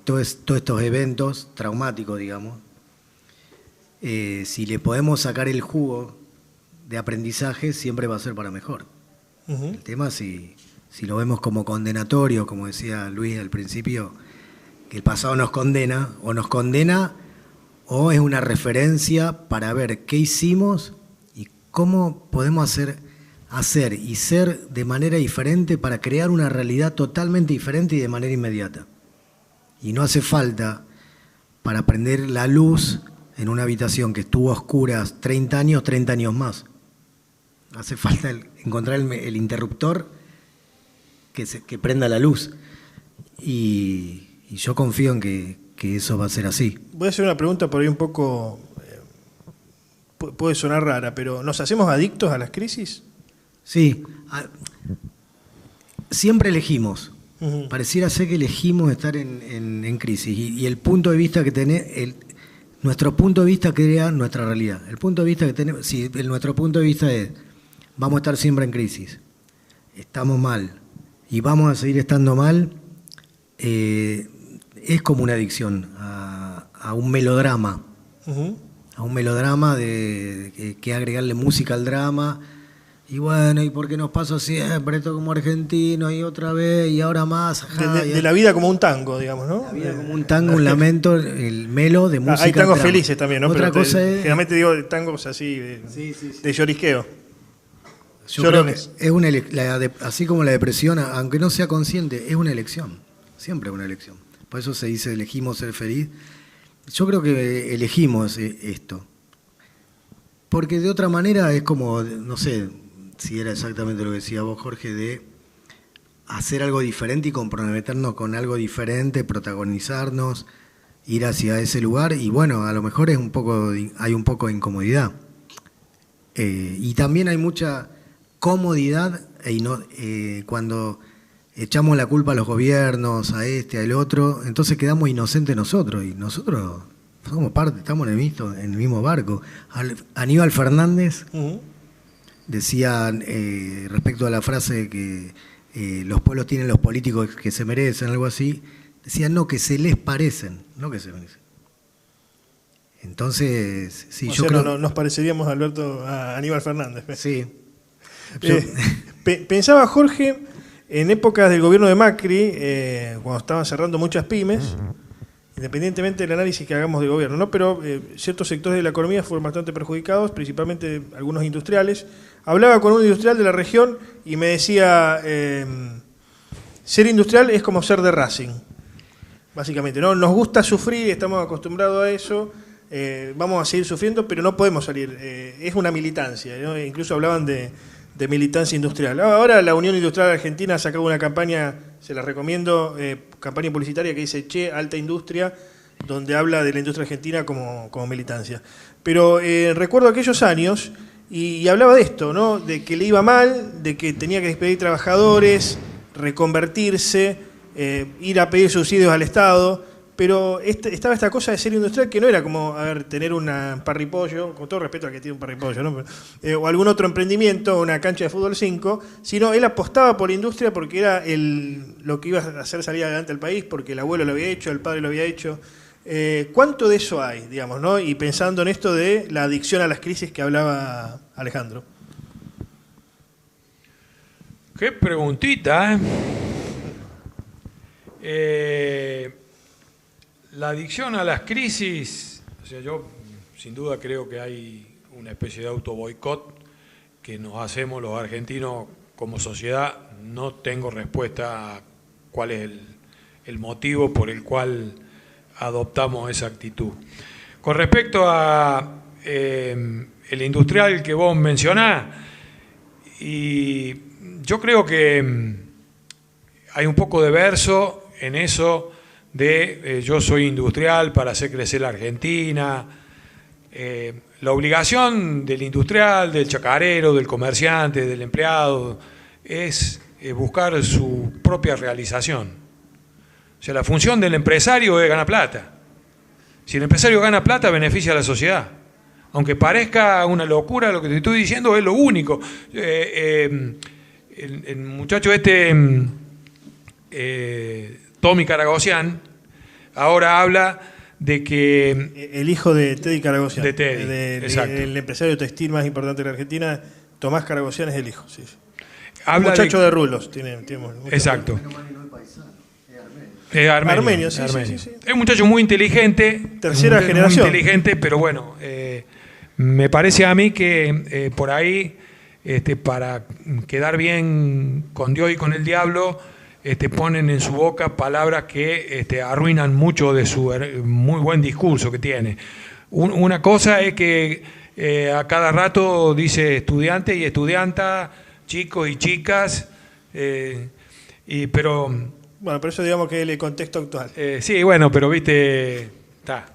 todos estos eventos traumáticos, digamos, si le podemos sacar el jugo de aprendizaje, siempre va a ser para mejor. El tema, si lo vemos como condenatorio, como decía Luis al principio, que el pasado nos condena o es una referencia para ver qué hicimos y cómo podemos hacer y ser de manera diferente para crear una realidad totalmente diferente y de manera inmediata. Y no hace falta, para prender la luz en una habitación que estuvo a oscuras 30 años más. Hace falta encontrar el interruptor que prenda la luz. Y yo confío en que eso va a ser así.
Voy a hacer una pregunta por ahí un poco, puede sonar rara, pero ¿nos hacemos adictos a las crisis?
Sí, siempre elegimos. Pareciera ser que elegimos estar en crisis. Y el punto de vista que tenemos, nuestro punto de vista crea nuestra realidad. El punto de vista que tenemos, si nuestro punto de vista es, vamos a estar siempre en crisis, estamos mal y vamos a seguir estando mal, es como una adicción a un melodrama, a un melodrama de que agregarle música al drama. Y bueno, ¿y por qué nos pasa siempre esto como argentino y otra vez y ahora más? Ajá,
de la vida como un tango, digamos, ¿no?
La vida como un tango, un lamento, el melo de música.
Hay tangos felices también, ¿no?
Otra cosa es...
Generalmente digo tangos así, de llorisqueo.
Yo creo que es así como la depresión, aunque no sea consciente, es una elección. Siempre es una elección. Por eso se dice elegimos ser feliz. Yo creo que elegimos esto. Porque de otra manera es como, no sé si era exactamente lo que decía vos, Jorge, de hacer algo diferente y comprometernos con algo diferente, protagonizarnos, ir hacia ese lugar. Y bueno, a lo mejor hay un poco de incomodidad. Y también hay mucha comodidad cuando echamos la culpa a los gobiernos, a al otro, entonces quedamos inocentes nosotros, y nosotros somos parte, estamos en el mismo barco. Aníbal Fernández decía respecto a la frase de que los pueblos tienen los políticos que se merecen, algo así, decía no, que se les parecen, no que se merecen. Entonces, sí, yo creo...
No, nos pareceríamos, Alberto, a Aníbal Fernández.
Sí.
Pensaba, Jorge, en épocas del gobierno de Macri, cuando estaban cerrando muchas pymes, independientemente del análisis que hagamos del gobierno, ¿no? Pero ciertos sectores de la economía fueron bastante perjudicados, principalmente algunos industriales. Hablaba con un industrial de la región y me decía, ser industrial es como ser de Racing, básicamente, ¿no? Nos gusta sufrir, estamos acostumbrados a eso, vamos a seguir sufriendo, pero no podemos salir, es una militancia, ¿no? Incluso hablaban de militancia industrial. Ahora la Unión Industrial Argentina ha sacado una campaña, se la recomiendo, campaña publicitaria que dice Che, alta industria, donde habla de la industria argentina como militancia. Pero recuerdo aquellos años y hablaba de esto, ¿no? De que le iba mal, de que tenía que despedir trabajadores, reconvertirse, ir a pedir subsidios al Estado, pero estaba esta cosa de ser industrial que no era como, a ver, tener un parripollo, con todo respeto al que tiene un parripollo, ¿no? O algún otro emprendimiento, una cancha de fútbol 5, sino él apostaba por industria porque era lo que iba a hacer salir adelante al país, porque el abuelo lo había hecho, el padre lo había hecho. ¿Cuánto de eso hay, digamos, ¿no? Y pensando en esto de la adicción a las crisis que hablaba Alejandro.
Qué preguntita, la adicción a las crisis, o sea, yo sin duda creo que hay una especie de autoboicot que nos hacemos los argentinos como sociedad. No tengo respuesta a cuál es el motivo por el cual adoptamos esa actitud. Con respecto a el industrial que vos mencionás, y yo creo que hay un poco de verso en eso de yo soy industrial para hacer crecer la Argentina. La obligación del industrial, del chacarero, del comerciante, del empleado, es buscar su propia realización. O sea, la función del empresario es ganar plata. Si el empresario gana plata, beneficia a la sociedad. Aunque parezca una locura lo que te estoy diciendo, es lo único. El muchacho Tommy Caragosian, ahora habla de que...
El hijo de Teddy Caragosian.
De Teddy, exacto.
El empresario textil más importante de la Argentina, Tomás Caragosian, es el hijo. Sí.
Habla
muchacho de rulos.
Exacto.
Es armenio, sí.
Es un muchacho muy inteligente.
Tercera generación.
Muy inteligente, pero bueno, me parece a mí que por ahí, para quedar bien con Dios y con el diablo, ponen en su boca palabras que arruinan mucho de su muy buen discurso que tiene. Una cosa es que a cada rato dice estudiante y estudianta, chicos y chicas, pero...
Bueno, pero eso digamos que es el contexto actual.
Sí, bueno, pero viste, está.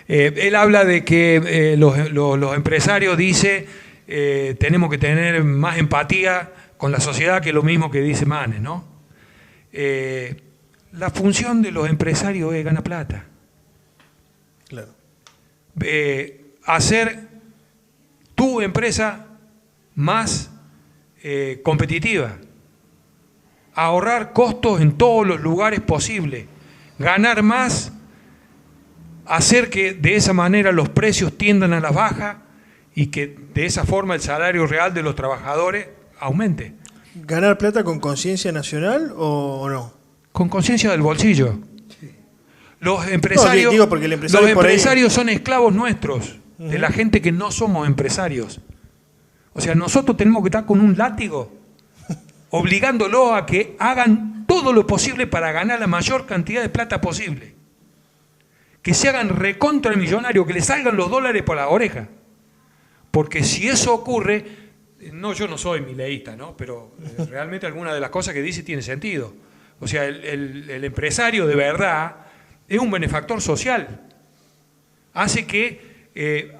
Él habla de que los empresarios dice tenemos que tener más empatía con la sociedad, que es lo mismo que dice Manes, ¿no? La función de los empresarios es ganar plata.
Claro.
Hacer tu empresa más competitiva. Ahorrar costos en todos los lugares posibles. Ganar más. Hacer que de esa manera los precios tiendan a la baja y que de esa forma el salario real de los trabajadores aumente.
¿Ganar plata con conciencia nacional o no?
Con conciencia del bolsillo. Los empresarios,
no, porque el empresario
los empresarios son esclavos nuestros, de la gente que no somos empresarios. O sea, nosotros tenemos que estar con un látigo obligándolo a que hagan todo lo posible para ganar la mayor cantidad de plata posible. Que se hagan recontra el millonario, que le salgan los dólares por la oreja. Porque si eso ocurre, yo no soy mileísta, ¿no? Pero realmente alguna de las cosas que dice tiene sentido. O sea, el empresario de verdad es un benefactor social. Hace que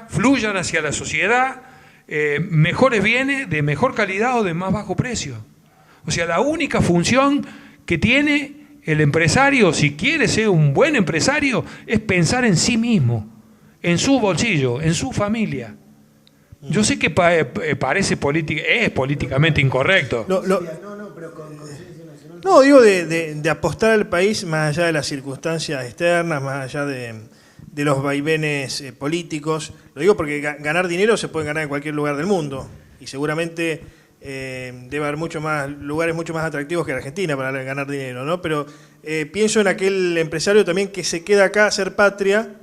fluyan hacia la sociedad mejores bienes de mejor calidad o de más bajo precio. O sea, la única función que tiene el empresario, si quiere ser un buen empresario, es pensar en sí mismo, en su bolsillo, en su familia. Yo sé que parece es políticamente incorrecto.
No, digo de apostar al país más allá de las circunstancias externas, más allá de los vaivenes políticos. Lo digo porque ganar dinero se puede ganar en cualquier lugar del mundo y seguramente debe haber lugares mucho más atractivos que Argentina para ganar dinero, ¿no? Pero pienso en aquel empresario también que se queda acá a hacer patria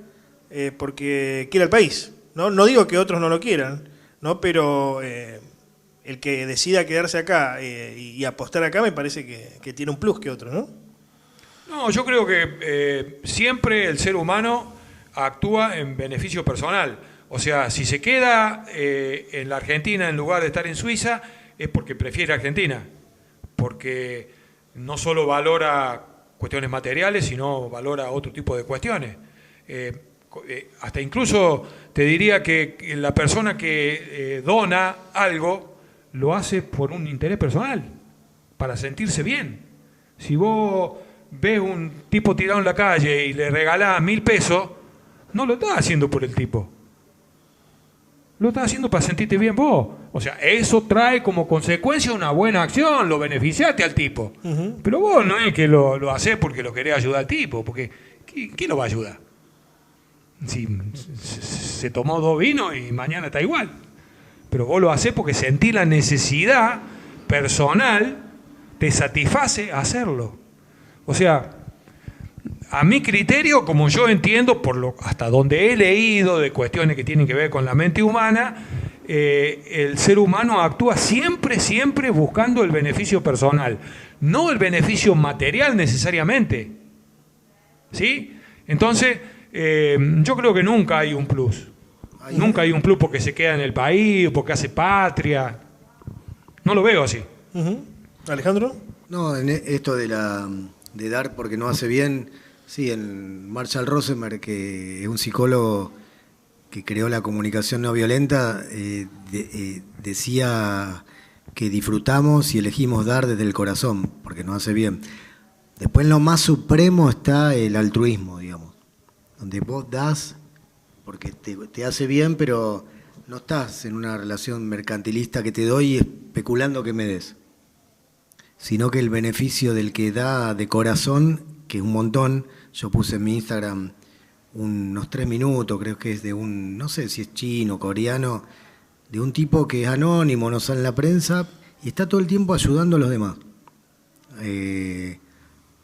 porque quiere el país, ¿no? No digo que otros no lo quieran, ¿no? Pero el que decida quedarse acá y apostar acá me parece que tiene un plus que otro, ¿no?
No, yo creo que siempre el ser humano actúa en beneficio personal. O sea, si se queda en la Argentina en lugar de estar en Suiza, es porque prefiere Argentina. Porque no solo valora cuestiones materiales, sino valora otro tipo de cuestiones. Hasta incluso te diría que la persona que dona algo lo hace por un interés personal, para sentirse bien. Si vos ves un tipo tirado en la calle y le regalás 1.000 pesos, no lo estás haciendo por el tipo. Lo estás haciendo para sentirte bien vos. O sea, eso trae como consecuencia una buena acción, lo beneficiaste al tipo. Pero vos no es que lo hacés porque lo querés ayudar al tipo, porque ¿quién lo va a ayudar? Si se tomó 2 vinos y mañana está igual. Pero vos lo hacés porque sentís la necesidad personal, te satisface hacerlo. O sea, a mi criterio, como yo entiendo, hasta donde he leído de cuestiones que tienen que ver con la mente humana, el ser humano actúa siempre buscando el beneficio personal, no el beneficio material necesariamente. ¿Sí? Entonces, yo creo que nunca hay un plus. Nunca hay un plus porque se queda en el país, porque hace patria. No lo veo así.
¿Alejandro?
No, en esto de dar porque no hace bien, sí, en Marshall Rosenberg, que es un psicólogo que creó la comunicación no violenta, decía que disfrutamos y elegimos dar desde el corazón, porque nos hace bien. Después en lo más supremo está el altruismo, digamos, donde vos das porque te hace bien, pero no estás en una relación mercantilista que te doy especulando que me des, sino que el beneficio del que da de corazón, que es un montón. Yo puse en mi Instagram unos 3 minutos, creo que es de un, no sé si es chino, coreano, de un tipo que es anónimo, no sale en la prensa, y está todo el tiempo ayudando a los demás.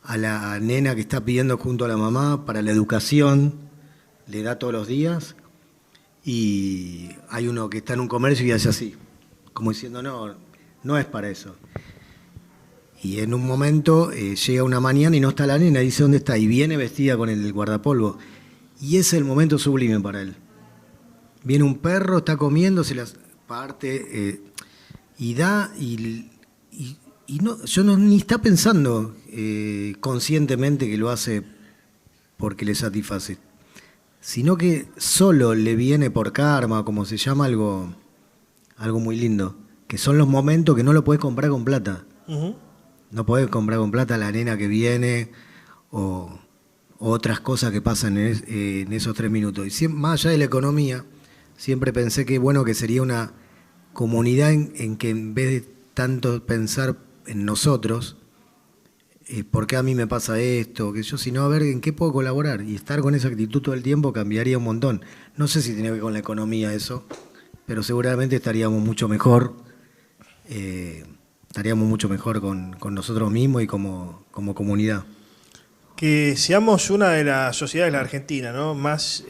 A la nena que está pidiendo junto a la mamá para la educación, le da todos los días, y hay uno que está en un comercio y hace así, como diciendo, no es para eso. Y en un momento llega una mañana y no está la nena, dice ¿dónde está? Y viene vestida con el guardapolvo. Y ese es el momento sublime para él. Viene un perro, está comiendo, se las parte y da, y no, yo no, ni está pensando conscientemente que lo hace porque le satisface, sino que solo le viene por karma, como se llama, algo muy lindo, que son los momentos que no lo podés comprar con plata. No podés comprar con plata a la nena que viene o otras cosas que pasan en esos 3 minutos. Y siempre, más allá de la economía, siempre pensé que bueno que sería una comunidad en que en vez de tanto pensar en nosotros, ¿por qué a mí me pasa esto? Que yo, sino a ver en qué puedo colaborar. Y estar con esa actitud todo el tiempo cambiaría un montón. No sé si tiene que ver con la economía eso, pero seguramente estaríamos mucho mejor. Estaríamos mucho mejor con nosotros mismos y como comunidad.
Que seamos una de las sociedades de la Argentina, ¿no?, más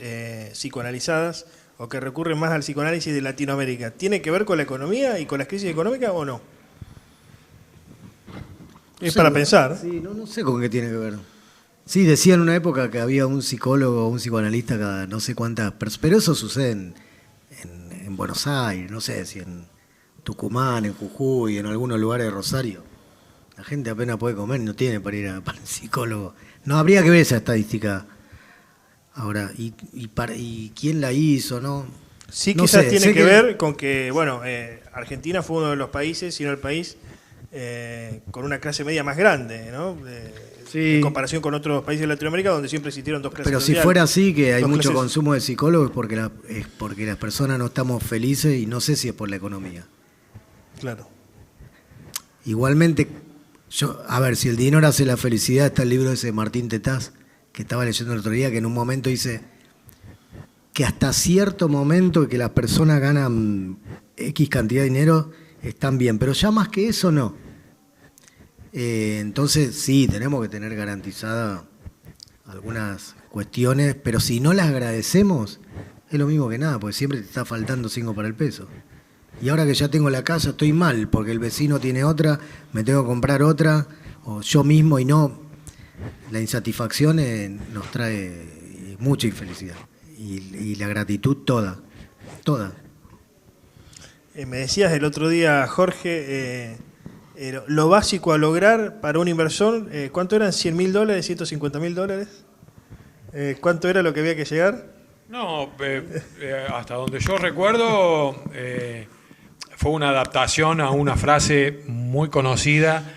psicoanalizadas o que recurren más al psicoanálisis de Latinoamérica. ¿Tiene que ver con la economía y con las crisis económicas o no? Es para pensar.
Sí, no sé con qué tiene que ver. Sí, decía en una época que había un psicólogo, un psicoanalista cada no sé cuántas personas, pero eso sucede en Buenos Aires, no sé si en Tucumán, en Jujuy, en algunos lugares de Rosario. La gente apenas puede comer, no tiene para ir para el psicólogo. No, habría que ver esa estadística. Ahora, ¿y quién la hizo? No,
Sí,
no
quizás
sé,
tiene
sé
que ver con que, bueno, Argentina fue uno de los países, si no el país, con una clase media más grande, ¿no?
Sí.
En comparación con otros países de Latinoamérica donde siempre existieron 2 clases
Pero si
sociales.
fuera así, que hay
Dos
mucho
clases.
consumo de psicólogos, es porque las personas no estamos felices y no sé si es por la economía.
Claro.
Igualmente, a ver, si el dinero hace la felicidad, está el libro ese de Martín Tetaz, que estaba leyendo el otro día, que en un momento dice que hasta cierto momento que las personas ganan X cantidad de dinero, están bien, pero ya más que eso no. Entonces sí, tenemos que tener garantizadas algunas cuestiones, pero si no las agradecemos, es lo mismo que nada, porque siempre te está faltando 5 para el peso. Y ahora que ya tengo la casa estoy mal, porque el vecino tiene otra, me tengo que comprar otra, o yo mismo, y no. La insatisfacción nos trae mucha infelicidad. Y la gratitud toda.
Me decías el otro día, Jorge, lo básico a lograr para un inversor, ¿cuánto eran? ¿$100.000? ¿$150.000? ¿Cuánto era lo que había que llegar?
No, hasta donde yo recuerdo, fue una adaptación a una frase muy conocida.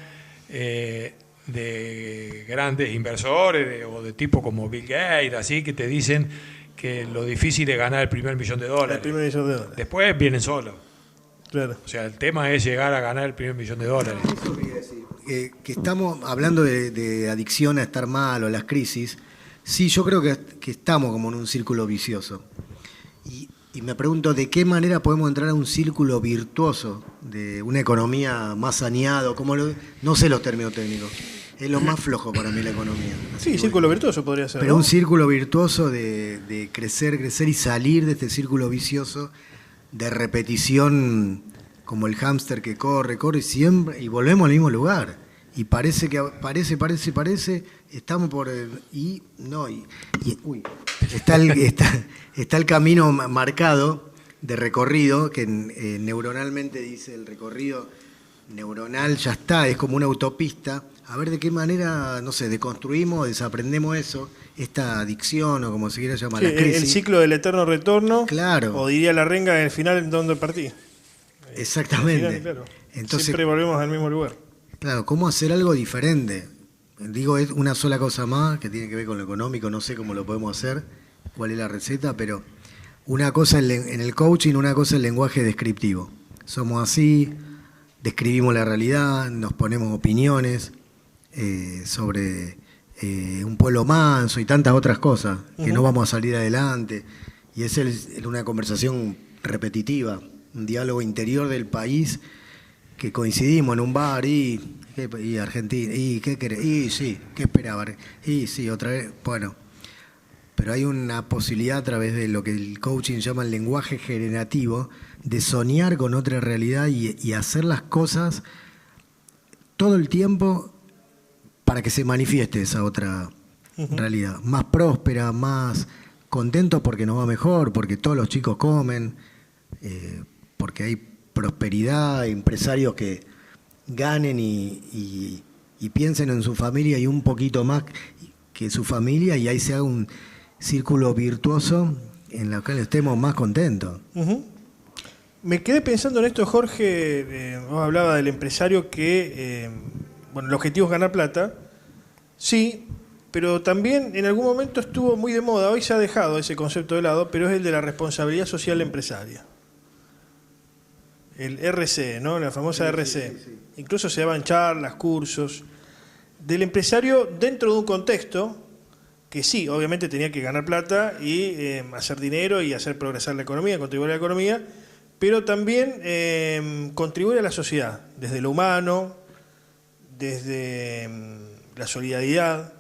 de grandes inversores o de tipo como Bill Gates, así que te dicen que lo difícil es ganar el primer $1.000.000.
El primer $1.000.000.
Después vienen solos.
Claro.
O sea, el tema es llegar a ganar el primer $1.000.000.
Eso quería decir. Que estamos hablando de adicción a estar mal o las crisis. Sí, yo creo que estamos como en un círculo vicioso. Y me pregunto de qué manera podemos entrar a un círculo virtuoso de una economía más saneado, no sé los términos técnicos. Es lo más flojo para mí la economía.
Sí, círculo virtuoso podría ser.
Pero
¿no?
un círculo virtuoso de crecer y salir de este círculo vicioso de repetición, como el hámster que corre siempre y volvemos al mismo lugar. Y parece, estamos por está el camino marcado de recorrido, que neuronalmente dice el recorrido neuronal ya está, es como una autopista. A ver de qué manera, no sé, deconstruimos, desaprendemos eso, esta adicción o como se quiera llamar, la crisis.
El ciclo del eterno retorno.
Claro.
O diría la renga, el final en donde partí.
Exactamente.
Final, claro.
Entonces,
siempre volvemos al mismo lugar.
Claro, ¿cómo hacer algo diferente? Digo, es una sola cosa más que tiene que ver con lo económico, no sé cómo lo podemos hacer, cuál es la receta, pero una cosa en el coaching, una cosa el lenguaje descriptivo. Somos así, describimos la realidad, nos ponemos opiniones sobre un pueblo manso y tantas otras cosas, que no vamos a salir adelante. Y es una conversación repetitiva, un diálogo interior del país, que coincidimos en un bar y Argentina, y qué querés, y sí, qué esperaba, y sí, otra vez, bueno. Pero hay una posibilidad a través de lo que el coaching llama el lenguaje generativo, de soñar con otra realidad y hacer las cosas todo el tiempo para que se manifieste esa otra realidad. Más próspera, más contentos porque nos va mejor, porque todos los chicos comen, porque hay prosperidad, empresarios que ganen y piensen en su familia y un poquito más que su familia, y ahí se haga un círculo virtuoso en el cual estemos más contentos.
Me quedé pensando en esto, Jorge. Vos hablaba del empresario que, el objetivo es ganar plata. Sí, pero también en algún momento estuvo muy de moda. Hoy se ha dejado ese concepto de lado, pero es el de la responsabilidad social empresaria. El RC, ¿no? La famosa RC. Sí. Incluso se daban charlas, cursos del empresario dentro de un contexto que sí, obviamente tenía que ganar plata y hacer dinero y hacer progresar la economía, contribuir a la economía, pero también contribuir a la sociedad, desde lo humano, desde la solidaridad.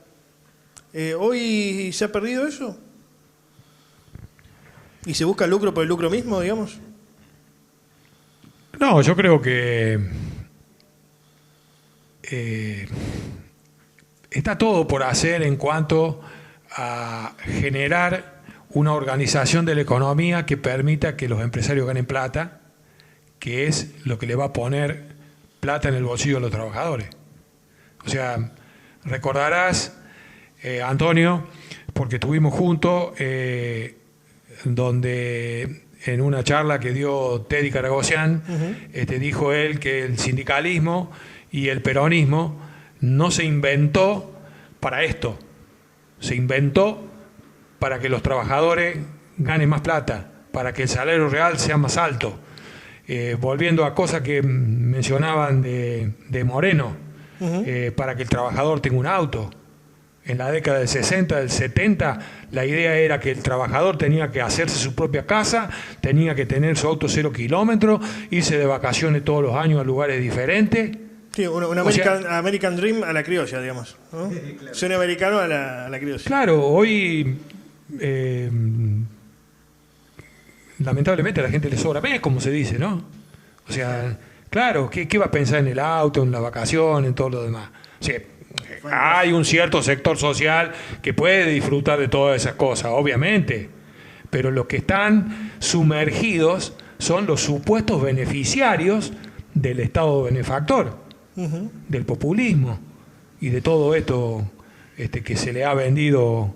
¿Hoy se ha perdido eso? ¿Y se busca el lucro por el lucro mismo, digamos?
No, yo creo que está todo por hacer en cuanto a generar una organización de la economía que permita que los empresarios ganen plata, que es lo que le va a poner plata en el bolsillo de los trabajadores. O sea, recordarás, Antonio, porque estuvimos juntos, donde en una charla que dio Teddy Caragosian, dijo él que el sindicalismo y el peronismo no se inventó para esto, se inventó para que los trabajadores ganen más plata, para que el salario real sea más alto. Volviendo a cosas que mencionaban de Moreno, para que el trabajador tenga un auto. En la década del 60, del 70, la idea era que el trabajador tenía que hacerse su propia casa, tenía que tener su auto 0 kilómetros, irse de vacaciones todos los años a lugares diferentes.
Sí, un American Dream a la criolla, digamos, ¿no? Claro. Sueño americano a la criolla.
Claro, hoy lamentablemente a la gente le sobra mes, como se dice, ¿no? O sea, claro, ¿qué va a pensar en el auto, en la vacación, en todo lo demás? O sea, hay un cierto sector social que puede disfrutar de todas esas cosas, obviamente, pero los que están sumergidos son los supuestos beneficiarios del Estado benefactor, del populismo y de todo esto que se le ha vendido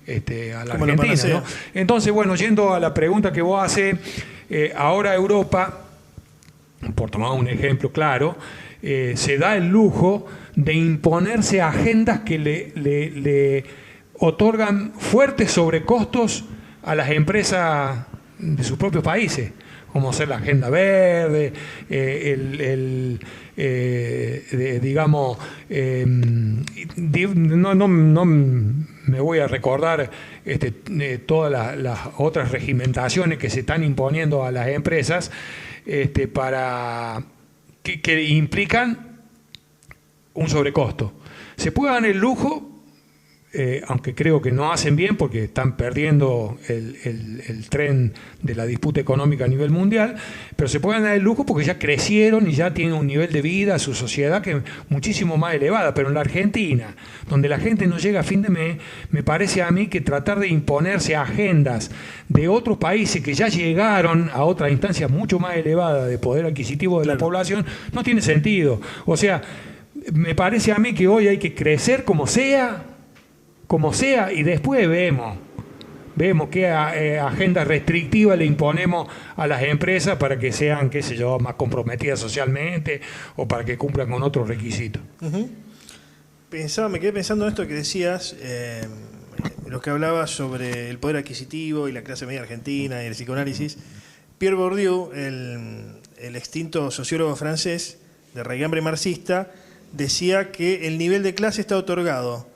a la Argentina, ¿no? Entonces, bueno, yendo a la pregunta que vos haces, ahora Europa, por tomar un ejemplo claro, se da el lujo de imponerse agendas que le otorgan fuertes sobrecostos a las empresas de sus propios países, como ser la agenda verde, digamos, no me voy a recordar todas las otras regimentaciones que se están imponiendo a las empresas para que implican un sobrecosto. Se puede dar el lujo, aunque creo que no hacen bien porque están perdiendo el tren de la disputa económica a nivel mundial, pero se pueden dar el lujo porque ya crecieron y ya tienen un nivel de vida, su sociedad, que es muchísimo más elevada. Pero en la Argentina, donde la gente no llega a fin de mes, me parece a mí que tratar de imponerse agendas de otros países que ya llegaron a otras instancias mucho más elevadas de poder adquisitivo de la población no tiene sentido. O sea, me parece a mí que hoy hay que crecer como sea, y después vemos qué agenda restrictiva le imponemos a las empresas para que sean, qué sé yo, más comprometidas socialmente o para que cumplan con otros requisitos.
Uh-huh. Me quedé pensando en esto que decías, lo que hablabas sobre el poder adquisitivo y la clase media argentina y el psicoanálisis. Pierre Bourdieu, el extinto sociólogo francés de raigambre marxista, decía que el nivel de clase está otorgado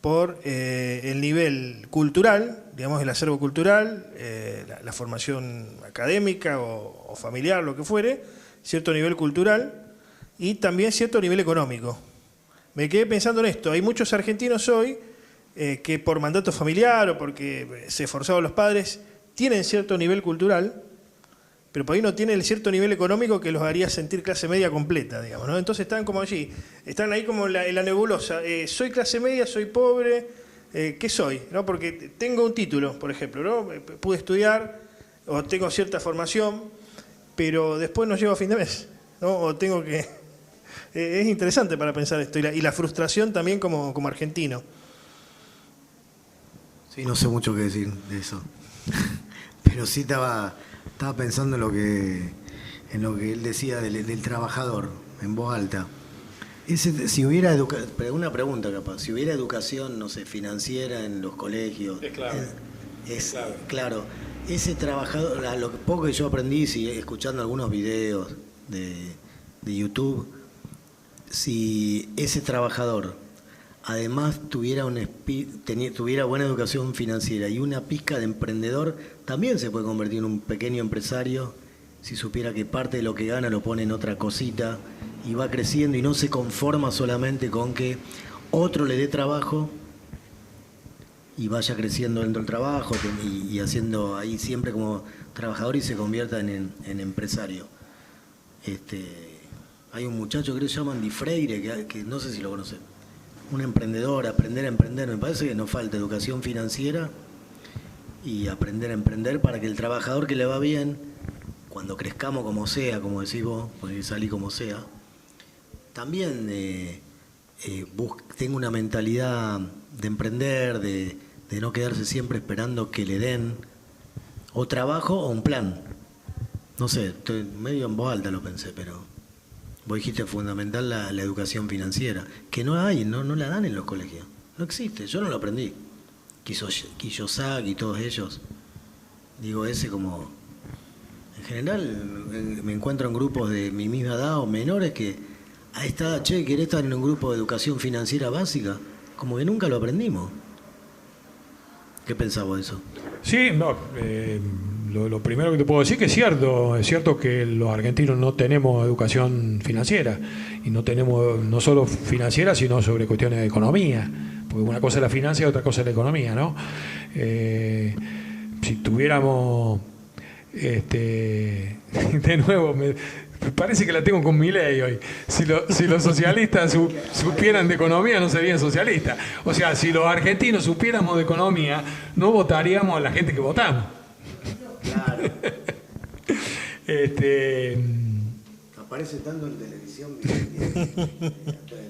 por el nivel cultural, digamos el acervo cultural, la formación académica o familiar, lo que fuere, cierto nivel cultural y también cierto nivel económico. Me quedé pensando en esto, hay muchos argentinos hoy que por mandato familiar o porque se esforzaron los padres, tienen cierto nivel cultural, pero por ahí no tienen el cierto nivel económico que los haría sentir clase media completa, digamos, ¿no? Entonces están como allí, están ahí como en la nebulosa. Soy clase media, soy pobre, ¿qué soy? ¿No? Porque tengo un título, por ejemplo, ¿no? Pude estudiar o tengo cierta formación, pero después no llego a fin de mes, ¿no? O tengo que... es interesante para pensar esto y la frustración también como argentino.
Sí, no sé mucho qué decir de eso, pero sí estaba pensando en lo que él decía del trabajador, en voz alta. Si hubiera una pregunta capaz, si hubiera educación, no sé, financiera en los colegios,
es clave.
Es claro. Ese trabajador, a lo poco que yo aprendí, escuchando algunos videos de YouTube, si ese trabajador además tuviera buena educación financiera y una pizca de emprendedor, también se puede convertir en un pequeño empresario si supiera que parte de lo que gana lo pone en otra cosita y va creciendo y no se conforma solamente con que otro le dé trabajo y vaya creciendo dentro del trabajo y haciendo ahí siempre como trabajador y se convierta en empresario. Hay un muchacho que le llaman Di Freire, que no sé si lo conocen. Un emprendedor, aprender a emprender. Me parece que nos falta educación financiera y aprender a emprender para que el trabajador que le va bien, cuando crezcamos como sea, como decís vos, porque salí como sea, también tenga una mentalidad de emprender, de no quedarse siempre esperando que le den o trabajo o un plan. No sé, estoy medio en voz alta lo pensé, pero... Vos dijiste fundamental la educación financiera, que no hay, no la dan en los colegios. No existe, yo no lo aprendí. Kiyosaki y todos ellos. Digo, ese como... En general me encuentro en grupos de mi misma edad o menores que... Ahí está, che, ¿querés estar en un grupo de educación financiera básica? Como que nunca lo aprendimos. ¿Qué pensás vos de eso?
Sí, no... Lo primero que te puedo decir que es cierto que los argentinos no tenemos educación financiera y no tenemos no solo financiera sino sobre cuestiones de economía, porque una cosa es la financia y otra cosa es la economía, ¿no? Si tuviéramos de nuevo me parece que la tengo con Milei hoy. Si los socialistas supieran de economía no serían socialistas. O sea, si los argentinos supiéramos de economía no votaríamos a la gente que votamos.
Claro. Aparece tanto en televisión,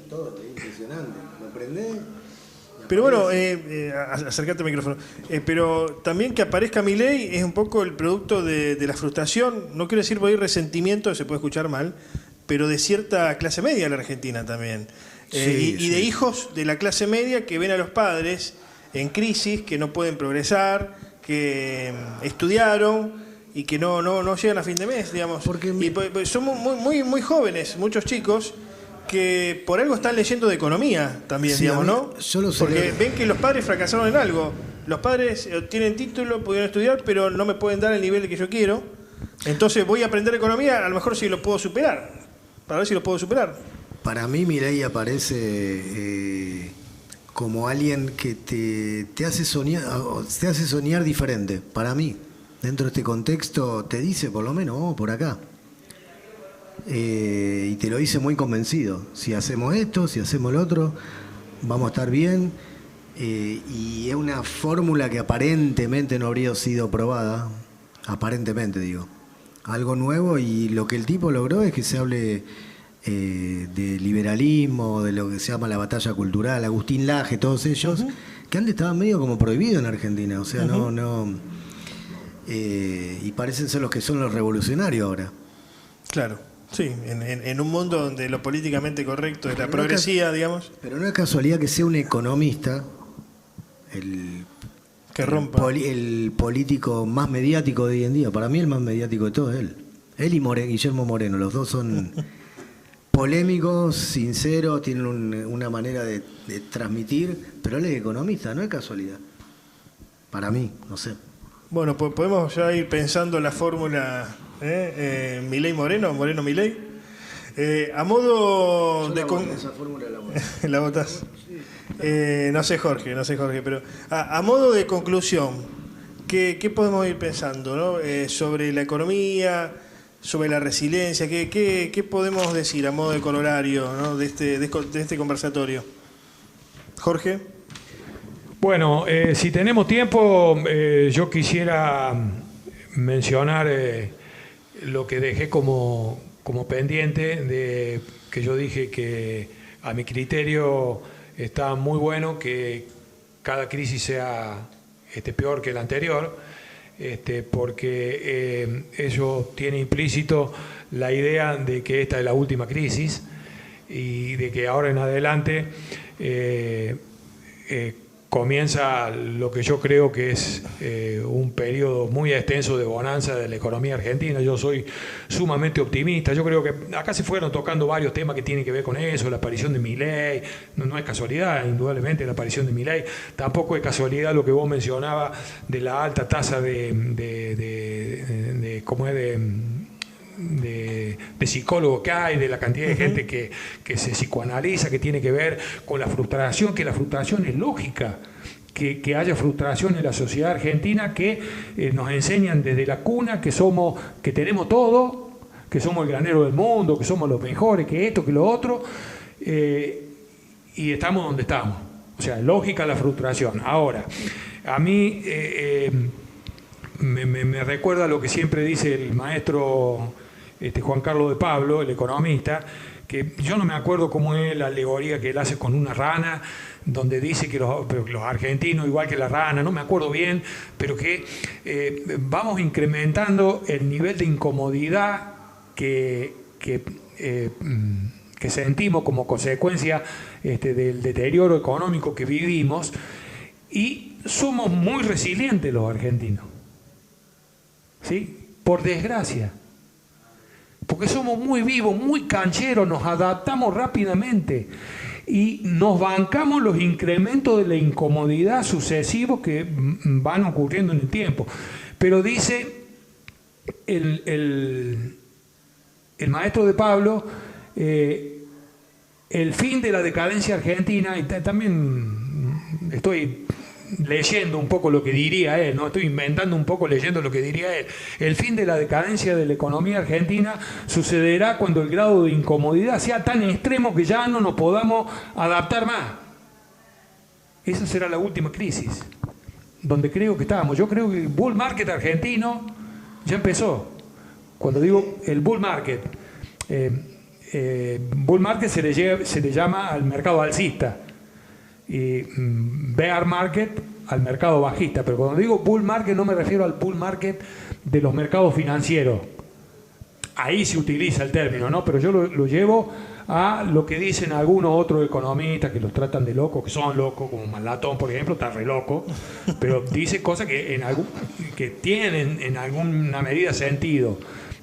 todo, es impresionante. ¿Lo prendés?
Pero bueno, acércate al micrófono. Pero también que aparezca Milei es un poco el producto de la frustración. No quiero decir por ahí resentimiento, se puede escuchar mal, pero de cierta clase media en la Argentina también. Y de hijos de la clase media que ven a los padres en crisis, que no pueden progresar, que estudiaron y que no llegan a fin de mes, digamos. Y somos muy jóvenes, muchos chicos, que por algo están leyendo de economía también, digamos, ¿no? Porque ven que los padres fracasaron en algo. Los padres tienen título, pudieron estudiar, pero no me pueden dar el nivel que yo quiero. Entonces voy a aprender economía, a lo mejor si lo puedo superar. Para ver si lo puedo superar.
Para mí Milei aparece como alguien que te hace soñar diferente. Para mí, dentro de este contexto, te dice por lo menos, vamos por acá. Y te lo dice muy convencido. Si hacemos esto, si hacemos lo otro, vamos a estar bien. Y es una fórmula que aparentemente no habría sido probada. Aparentemente, digo. Algo nuevo, y lo que el tipo logró es que se hable de liberalismo, de lo que se llama la batalla cultural, Agustín Laje, todos ellos, que antes estaban medio como prohibidos en Argentina, o sea, y parecen ser los que son los revolucionarios ahora.
Claro, sí, en un mundo donde lo políticamente correcto es la progresía, digamos.
Pero no es casualidad que sea un economista, el político más mediático de hoy en día. Para mí el más mediático de todos es él. Él y Guillermo Moreno, los dos son polémicos, sinceros, tienen una manera de transmitir, pero él es economista, no es casualidad. Para mí, no sé.
Bueno, pues podemos ya ir pensando la fórmula Milei-Moreno, Moreno-Milei. A modo de...
esa fórmula
¿La votás? No sé, Jorge, pero a modo de conclusión, ¿qué podemos ir pensando, ¿no? Sobre la economía, sobre la resiliencia, ¿qué podemos decir a modo de corolario, ¿no? de este conversatorio? Jorge.
Bueno, si tenemos tiempo, yo quisiera mencionar lo que dejé como pendiente, de que yo dije que a mi criterio está muy bueno que cada crisis sea peor que la anterior, porque eso tiene implícito la idea de que esta es la última crisis y de que ahora en adelante comienza lo que yo creo que es un periodo muy extenso de bonanza de la economía argentina. Yo soy sumamente optimista. Yo creo que acá se fueron tocando varios temas que tienen que ver con eso, la aparición de Milei. No es casualidad, indudablemente, la aparición de Milei. Tampoco es casualidad lo que vos mencionabas de la alta tasa de psicólogos que hay, de la cantidad de gente que se psicoanaliza, que tiene que ver con la frustración, que la frustración es lógica, que haya frustración en la sociedad argentina, que nos enseñan desde la cuna que tenemos todo, que somos el granero del mundo, que somos los mejores, que esto, que lo otro, y estamos donde estamos. O sea, lógica la frustración. Ahora, a mí me recuerda lo que siempre dice el maestro Juan Carlos de Pablo, el economista, que yo no me acuerdo cómo es la alegoría que él hace con una rana, donde dice que los argentinos, igual que la rana, no me acuerdo bien, pero que vamos incrementando el nivel de incomodidad que sentimos como consecuencia del deterioro económico que vivimos, y somos muy resilientes los argentinos, ¿sí? Por desgracia. Porque somos muy vivos, muy cancheros, nos adaptamos rápidamente y nos bancamos los incrementos de la incomodidad sucesivos que van ocurriendo en el tiempo. Pero dice el maestro de Pablo, el fin de la decadencia argentina, y también estoy leyendo un poco lo que diría él, no estoy inventando un poco leyendo lo que diría él. El fin de la decadencia de la economía argentina sucederá cuando el grado de incomodidad sea tan extremo que ya no nos podamos adaptar más. Esa será la última crisis, donde creo que estamos. Yo creo que el bull market argentino ya empezó. Cuando digo el bull market se le llama al mercado alcista, y bear market al mercado bajista. Pero cuando digo bull market no me refiero al bull market de los mercados financieros. ahí se utiliza el término, ¿no? Pero yo lo llevo a lo que dicen algunos otros economistas que los tratan de locos, que son locos, como Malatón, por ejemplo, está re loco, pero dice cosas que tienen en alguna medida sentido.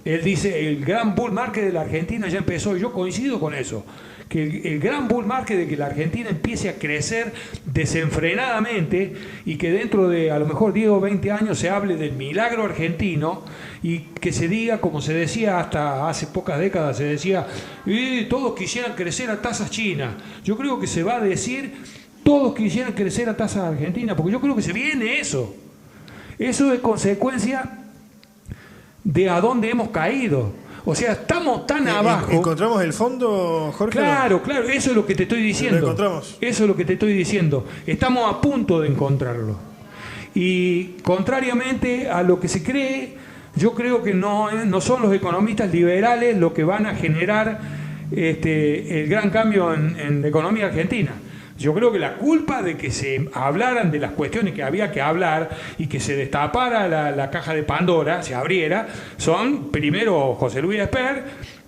Él dice, el gran bull market de la Argentina ya empezó, y yo coincido con eso, que el gran bull market de que la Argentina empiece a crecer desenfrenadamente y que dentro de a lo mejor 10 o 20 años se hable del milagro argentino y que se diga, como se decía hasta hace pocas décadas, se decía, todos quisieran crecer a tasas chinas. Yo creo que se va a decir, todos quisieran crecer a tasas argentinas, porque yo creo que se viene eso. Eso es consecuencia de a dónde hemos caído. O sea, estamos tan abajo.
¿Encontramos el fondo, Jorge?
Claro, claro, eso es lo que te estoy diciendo.
¿Lo encontramos?
Eso es lo que te estoy diciendo. Estamos a punto de encontrarlo. Y contrariamente a lo que se cree, yo creo que no son los economistas liberales los que van a generar el gran cambio en la economía argentina. Yo creo que la culpa de que se hablaran de las cuestiones que había que hablar y que se destapara la caja de Pandora, se abriera, son primero José Luis Esper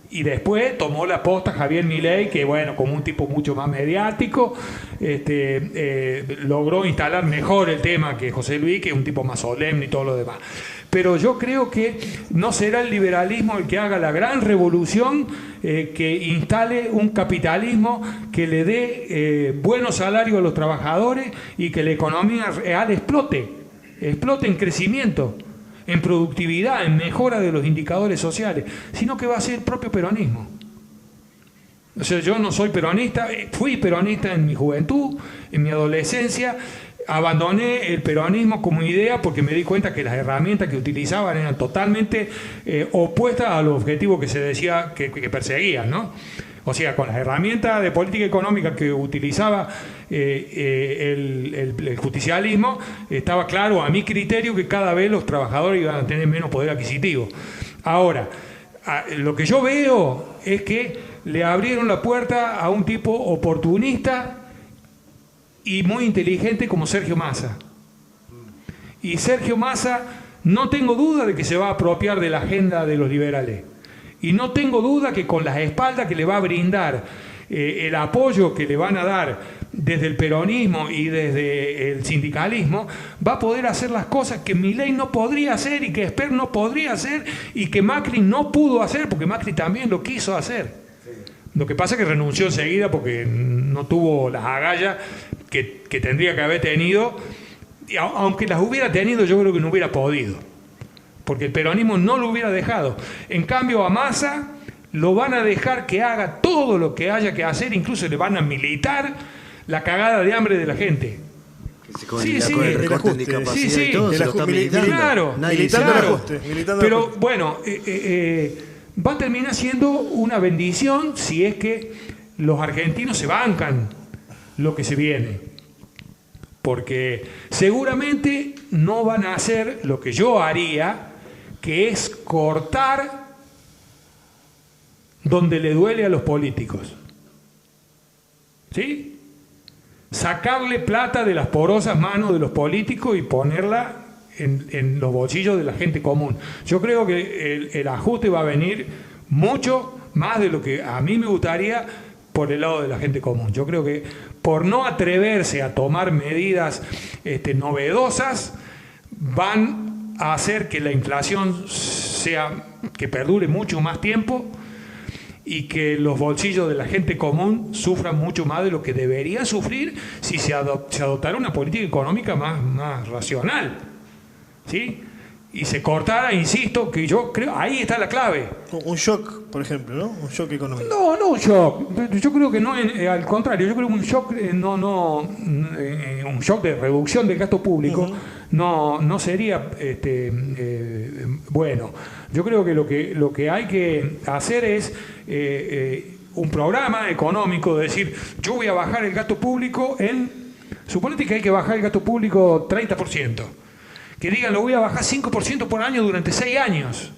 y después tomó la posta Javier Milei, que bueno, como un tipo mucho más mediático, logró instalar mejor el tema que José Luis, que es un tipo más solemne y todo lo demás. Pero yo creo que no será el liberalismo el que haga la gran revolución que instale un capitalismo que le dé buenos salarios a los trabajadores y que la economía real explote en crecimiento, en productividad, en mejora de los indicadores sociales, sino que va a ser el propio peronismo. O sea, yo no soy peronista, fui peronista en mi juventud, en mi adolescencia. Abandoné el peronismo como idea porque me di cuenta que las herramientas que utilizaban eran totalmente opuestas a los objetivos que se decía que perseguían, ¿no? O sea, con las herramientas de política económica que utilizaba el justicialismo, estaba claro a mi criterio que cada vez los trabajadores iban a tener menos poder adquisitivo. Ahora, lo que yo veo es que le abrieron la puerta a un tipo oportunista y muy inteligente como Sergio Massa. Y Sergio Massa, no tengo duda de que se va a apropiar de la agenda de los liberales. Y no tengo duda que con las espaldas que le va a brindar, el apoyo que le van a dar desde el peronismo y desde el sindicalismo, va a poder hacer las cosas que Milei no podría hacer y que Esper no podría hacer y que Macri no pudo hacer, porque Macri también lo quiso hacer. Lo que pasa es que renunció enseguida porque no tuvo las agallas que tendría que haber tenido, y aunque las hubiera tenido, yo creo que no hubiera podido, porque el peronismo no lo hubiera dejado. En cambio, a Massa lo van a dejar que haga todo lo que haya que hacer, incluso le van a militar la cagada de hambre de la gente.
Con el recorte de discapacidad y todo, se lo está militando.
Claro, pero bueno, va a terminar siendo una bendición si es que los argentinos se bancan lo que se viene, porque seguramente no van a hacer lo que yo haría, que es cortar donde le duele a los políticos, ¿sí? Sacarle plata de las porosas manos de los políticos y ponerla en los bolsillos de la gente común. Yo creo que el ajuste va a venir mucho más de lo que a mí me gustaría por el lado de la gente común. Yo creo que por no atreverse a tomar medidas novedosas, van a hacer que la inflación que perdure mucho más tiempo y que los bolsillos de la gente común sufran mucho más de lo que deberían sufrir si se adoptara una política económica más racional, ¿sí? Y se cortara, insisto, que yo creo, ahí está la clave.
Un shock, por ejemplo, ¿no? Un shock económico.
No un shock. Yo creo que no, al contrario, yo creo que un shock, un shock de reducción del gasto público no sería bueno. Yo creo que lo que hay que hacer es un programa económico, de decir, yo voy a bajar el gasto público suponete que hay que bajar el gasto público 30%. Que digan, lo voy a bajar 5% por año durante 6 años.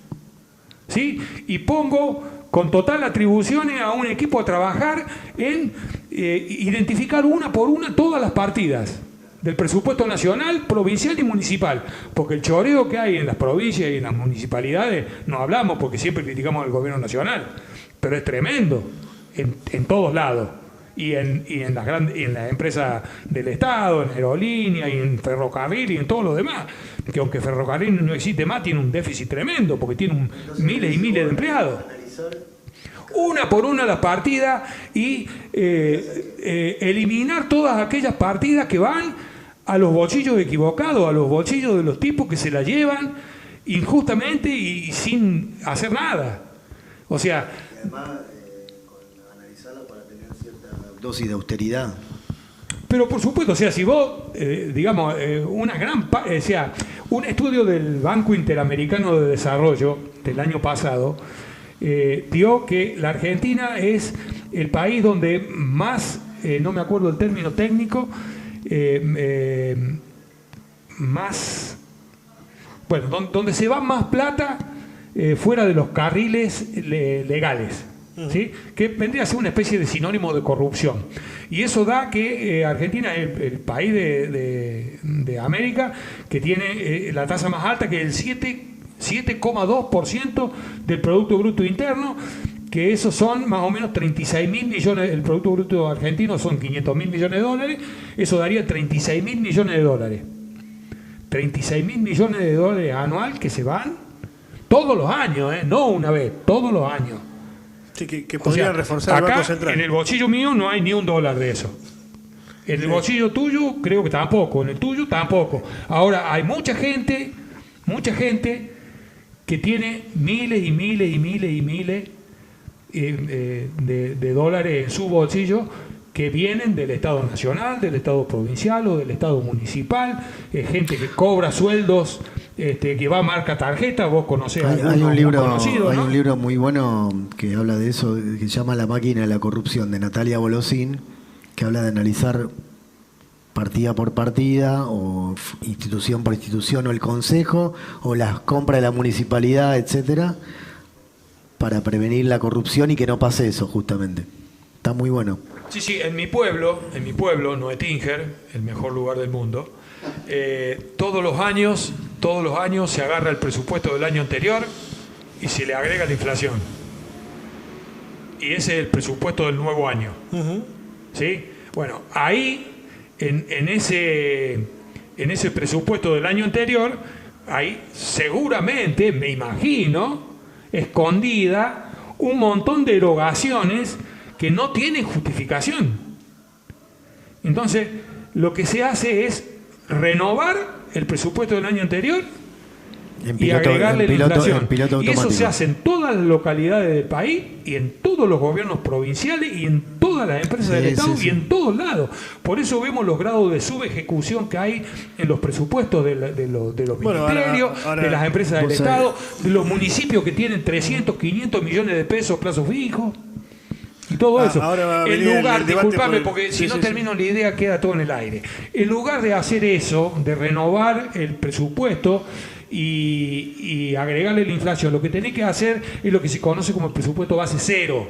¿Sí? Y pongo con total atribuciones a un equipo a trabajar en identificar una por una todas las partidas.
del presupuesto nacional, provincial y municipal, porque el choreo que hay en las provincias y en las municipalidades, no hablamos porque siempre criticamos al gobierno nacional, pero es tremendo en todos lados, y en las empresas del Estado, en aerolínea y en ferrocarril y en todo lo demás, que aunque ferrocarril no existe más, tiene un déficit tremendo, porque tiene miles y miles de empleados. Una por una las partidas y eliminar todas aquellas partidas que van a los bolsillos equivocados, a los bolsillos de los tipos que se la llevan injustamente y sin hacer nada. O sea...
Además, analizarla para tener cierta dosis de austeridad.
Pero por supuesto, o sea, si vos, digamos, o sea, un estudio del Banco Interamericano de Desarrollo del año pasado dio que la Argentina es el país donde más, no me acuerdo el término técnico, más, bueno, donde se va más plata fuera de los carriles legales, ¿sí? Que vendría a ser una especie de sinónimo de corrupción. Y eso da que Argentina es el país de América que tiene la tasa más alta, que es el 7,2% del Producto Bruto Interno, que esos son más o menos 36.000 millones, el Producto Bruto argentino son 500.000 millones de dólares, eso daría 36.000 millones de dólares. 36.000 millones de dólares anual que se van todos los años, no una vez, todos los años.
Sí, que podrían reforzar el Banco Central.
En el bolsillo mío no hay ni $1 de eso. En el bolsillo tuyo creo que tampoco, en el tuyo tampoco. Ahora, hay mucha gente que tiene miles y miles y miles y miles de dólares en su bolsillo que vienen del Estado Nacional, del Estado Provincial o del Estado Municipal, gente que cobra sueldos, que va a marca tarjeta, vos conocés
hay un libro
conocido, ¿no?
Hay un libro muy bueno que habla de eso, que se llama La máquina de la corrupción, de Natalia Bolosín, que habla de analizar partida por partida o institución por institución o el consejo o las compras de la municipalidad, etcétera, para prevenir la corrupción y que no pase eso justamente. Está muy bueno.
Sí, en mi pueblo, Noetinger, el mejor lugar del mundo, todos los años se agarra el presupuesto del año anterior y se le agrega la inflación. Y ese es el presupuesto del nuevo año. ¿Sí? Bueno, ahí, en ese presupuesto del año anterior, hay seguramente, me imagino, escondida un montón de erogaciones que no tienen justificación. Entonces, lo que se hace es renovar el presupuesto del año anterior y agregarle la inflación. Y eso se hace en todas las localidades del país y en todos los gobiernos provinciales y en todas las empresas del Estado y en todos lados. Por eso vemos los grados de subejecución que hay en los presupuestos de los ministerios, de las empresas del Estado, de los municipios que tienen 300, 500 millones de pesos plazos fijos. Y todo eso. En lugar, disculpame, porque si no termino la idea queda todo en el aire. En lugar de hacer eso, de renovar el presupuesto y agregarle la inflación, lo que tenés que hacer es lo que se conoce como el presupuesto base cero.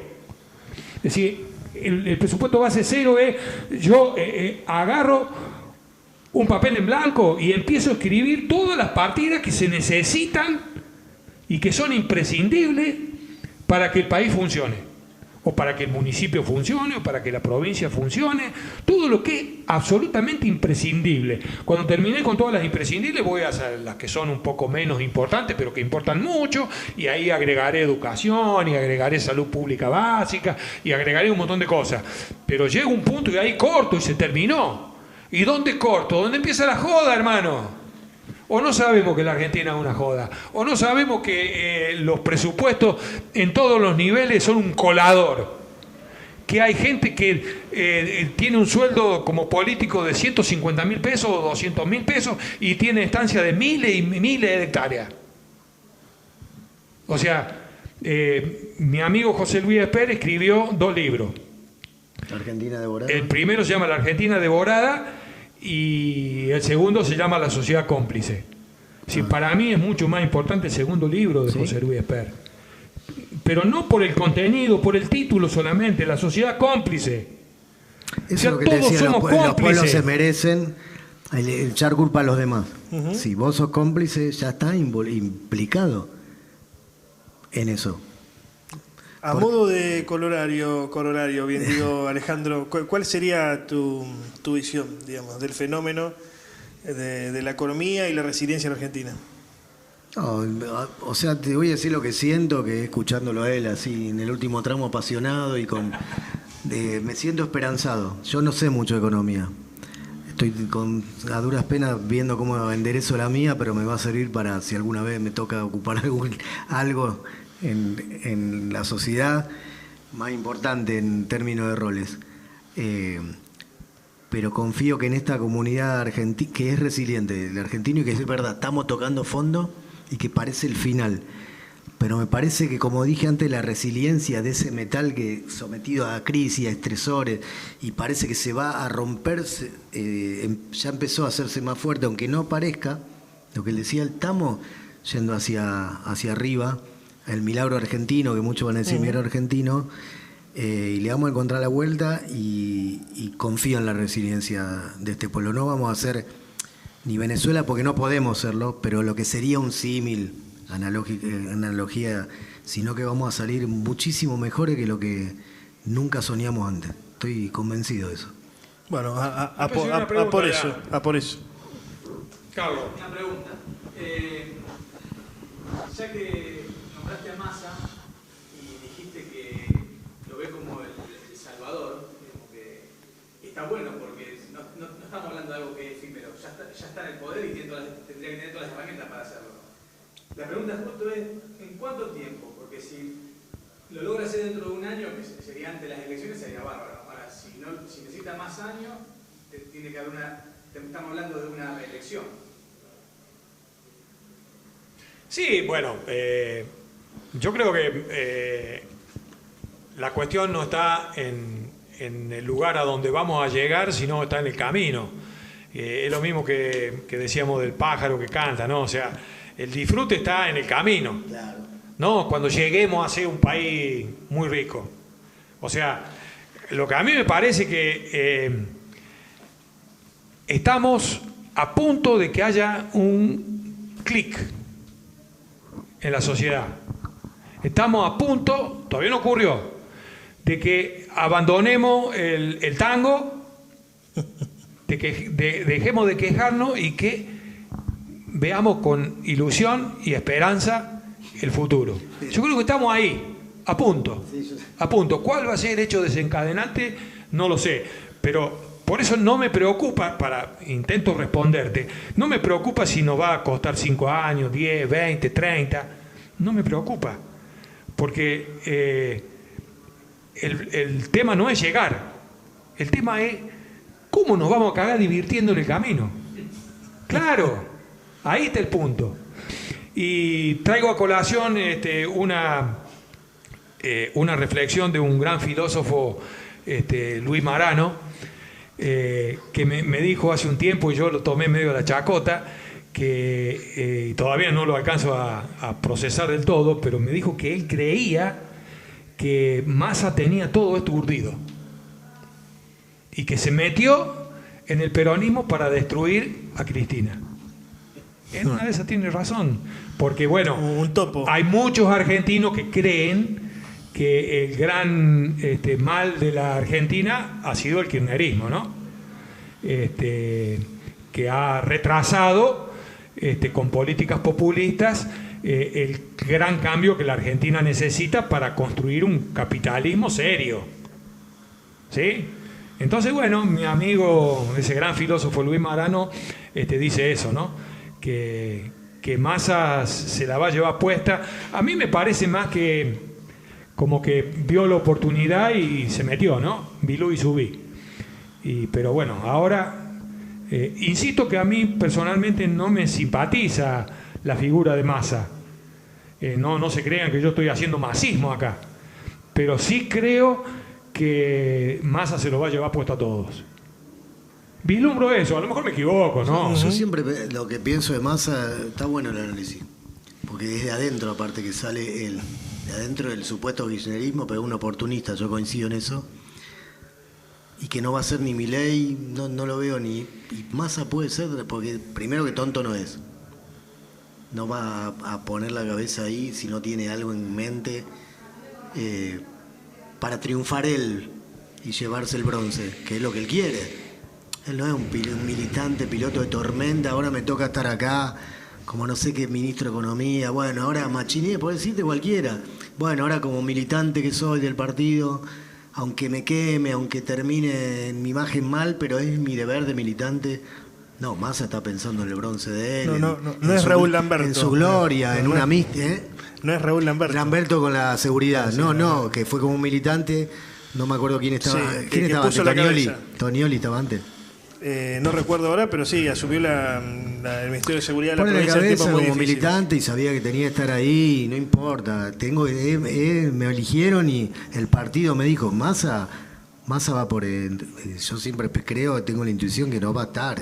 Es decir, el presupuesto base cero es, yo agarro un papel en blanco y empiezo a escribir todas las partidas que se necesitan y que son imprescindibles para que el país funcione, o para que el municipio funcione, o para que la provincia funcione, todo lo que es absolutamente imprescindible. Cuando terminé con todas las imprescindibles, voy a hacer las que son un poco menos importantes, pero que importan mucho, y ahí agregaré educación, y agregaré salud pública básica, y agregaré un montón de cosas. Pero llega un punto y ahí corto y se terminó. ¿Y dónde corto? ¿Dónde empieza la joda, hermano? O no sabemos que la Argentina es una joda, o no sabemos que los presupuestos en todos los niveles son un colador, que hay gente que tiene un sueldo como político de 150.000 pesos o 200.000 pesos y tiene estancia de miles y miles de hectáreas. O sea, mi amigo José Luis Esper escribió 2 libros.
La Argentina devorada.
El primero se llama La Argentina devorada y el segundo se llama La sociedad cómplice. Sí, para mí es mucho más importante el segundo libro de José Luis Esper, pero no por el contenido, por el título solamente, La sociedad cómplice.
Eso es lo que te decía, los pueblos se merecen El echar culpa a los demás. Si vos sos cómplice, ya estás implicado en eso.
A modo de corolario, bien digo, Alejandro, ¿cuál sería tu visión, digamos, del fenómeno de la economía y la resiliencia en Argentina?
No, o sea, te voy a decir lo que siento, que escuchándolo a él así en el último tramo apasionado y me siento esperanzado. Yo no sé mucho de economía. Estoy a duras penas viendo cómo enderezo la mía, pero me va a servir para si alguna vez me toca ocupar algo en la sociedad más importante en términos de roles. Pero confío que en esta comunidad argentina, que es resiliente, el argentino, y que es verdad, estamos tocando fondo y que parece el final. Pero me parece que, como dije antes, la resiliencia de ese metal que sometido a crisis, a estresores, y parece que se va a romperse, ya empezó a hacerse más fuerte, aunque no parezca, lo que le decía, estamos yendo hacia arriba, el milagro argentino, que muchos van a decir milagro argentino, y le vamos a encontrar la vuelta y confío en la resiliencia de este pueblo. No vamos a ser ni Venezuela porque no podemos serlo, pero lo que sería un símil, analogía, sino que vamos a salir muchísimo mejores que lo que nunca soñamos antes. Estoy convencido de eso.
Bueno, a por eso.
Carlos.
Una pregunta. Ya que nombraste a Massa y dijiste que lo ves como el Salvador, como que está bueno porque no estamos hablando de algo que es efímero, ya está en el poder y tendría que tener todas las herramientas para hacerlo. La pregunta justo es, ¿en cuánto tiempo? Porque si lo logra hacer dentro de un año, que sería antes de las elecciones, sería bárbaro. Ahora, si necesita más años, tiene que haber estamos hablando de una reelección.
Sí, bueno, yo creo que la cuestión no está en el lugar a donde vamos a llegar, sino está en el camino. Es lo mismo que decíamos del pájaro que canta, ¿no? O sea, el disfrute está en el camino, ¿no? Cuando lleguemos a ser un país muy rico. O sea, lo que a mí me parece que estamos a punto de que haya un clic en la sociedad. Estamos a punto, todavía no ocurrió, de que abandonemos el tango, de que dejemos de quejarnos y que veamos con ilusión y esperanza el futuro. Yo creo que estamos ahí, a punto. ¿Cuál va a ser el hecho desencadenante? No lo sé, pero por eso no me preocupa, intento responderte, no me preocupa si nos va a costar 5 años, 10, 20, 30, no me preocupa, porque el tema no es llegar, el tema es cómo nos vamos a cagar divirtiendo en el camino. Claro, ahí está el punto. Y traigo a colación una reflexión de un gran filósofo, Luis Marano, que me dijo hace un tiempo, y yo lo tomé medio de la chacota, que todavía no lo alcanzo a procesar del todo, pero me dijo que él creía que Massa tenía todo esto urdido y que se metió en el peronismo para destruir a Cristina. En una de esas tiene razón, porque bueno, hay muchos argentinos que creen que el gran mal de la Argentina ha sido el kirchnerismo, ¿no? Que ha retrasado con políticas populistas el gran cambio que la Argentina necesita para construir un capitalismo serio. ¿Sí? Entonces, bueno, mi amigo, ese gran filósofo Luis Marano, dice eso, ¿no? Que Massa se la va a llevar puesta. A mí me parece más que como que vio la oportunidad y se metió, ¿no? Bilú y subí. Pero bueno, ahora, insisto que a mí personalmente no me simpatiza la figura de Massa. No se crean que yo estoy haciendo masismo acá. Pero sí creo que Massa se lo va a llevar puesto a todos. Vislumbro eso, a lo mejor me equivoco, ¿no?
Yo siempre lo que pienso de Massa, está bueno el análisis, porque desde adentro, aparte que sale él, de adentro del supuesto kirchnerismo, pero un oportunista, yo coincido en eso, y que no va a ser ni Milei, no lo veo ni... Y Massa puede ser, porque primero que tonto no es. No va a poner la cabeza ahí si no tiene algo en mente para triunfar él y llevarse el bronce, que es lo que él quiere. Él no es un militante, piloto de tormenta, ahora me toca estar acá, como no sé qué ministro de Economía, bueno, ahora Machini, puede decirte cualquiera. Bueno, ahora como militante que soy del partido, aunque me queme, aunque termine en mi imagen mal, pero es mi deber de militante. No, Massa está pensando en el bronce de él.
No es Raúl Lamberto.
En su gloria, en una amistad.
No es Raúl Lamberto.
Lamberto con la seguridad. No, que fue como un militante. No me acuerdo quién estaba.
Sí,
¿Quién estaba antes? Tonioli estaba antes.
No recuerdo ahora, pero sí, asumió el Ministerio de Seguridad de la
provincia.
Pone la
cabeza como militante y sabía que tenía que estar ahí, no importa. Me eligieron y el partido me dijo, Massa va por yo siempre creo, tengo la intuición que no va a estar.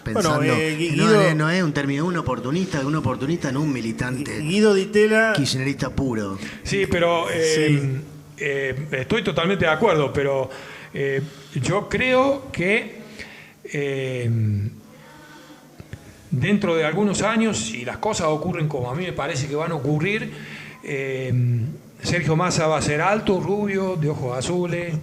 Pensando,
Guido,
no es un término, un oportunista, no un militante.
Guido Di Tella,
kirchnerista puro.
Sí, pero estoy totalmente de acuerdo, pero yo creo que dentro de algunos años, si las cosas ocurren como a mí me parece que van a ocurrir, Sergio Massa va a ser alto, rubio, de ojos azules.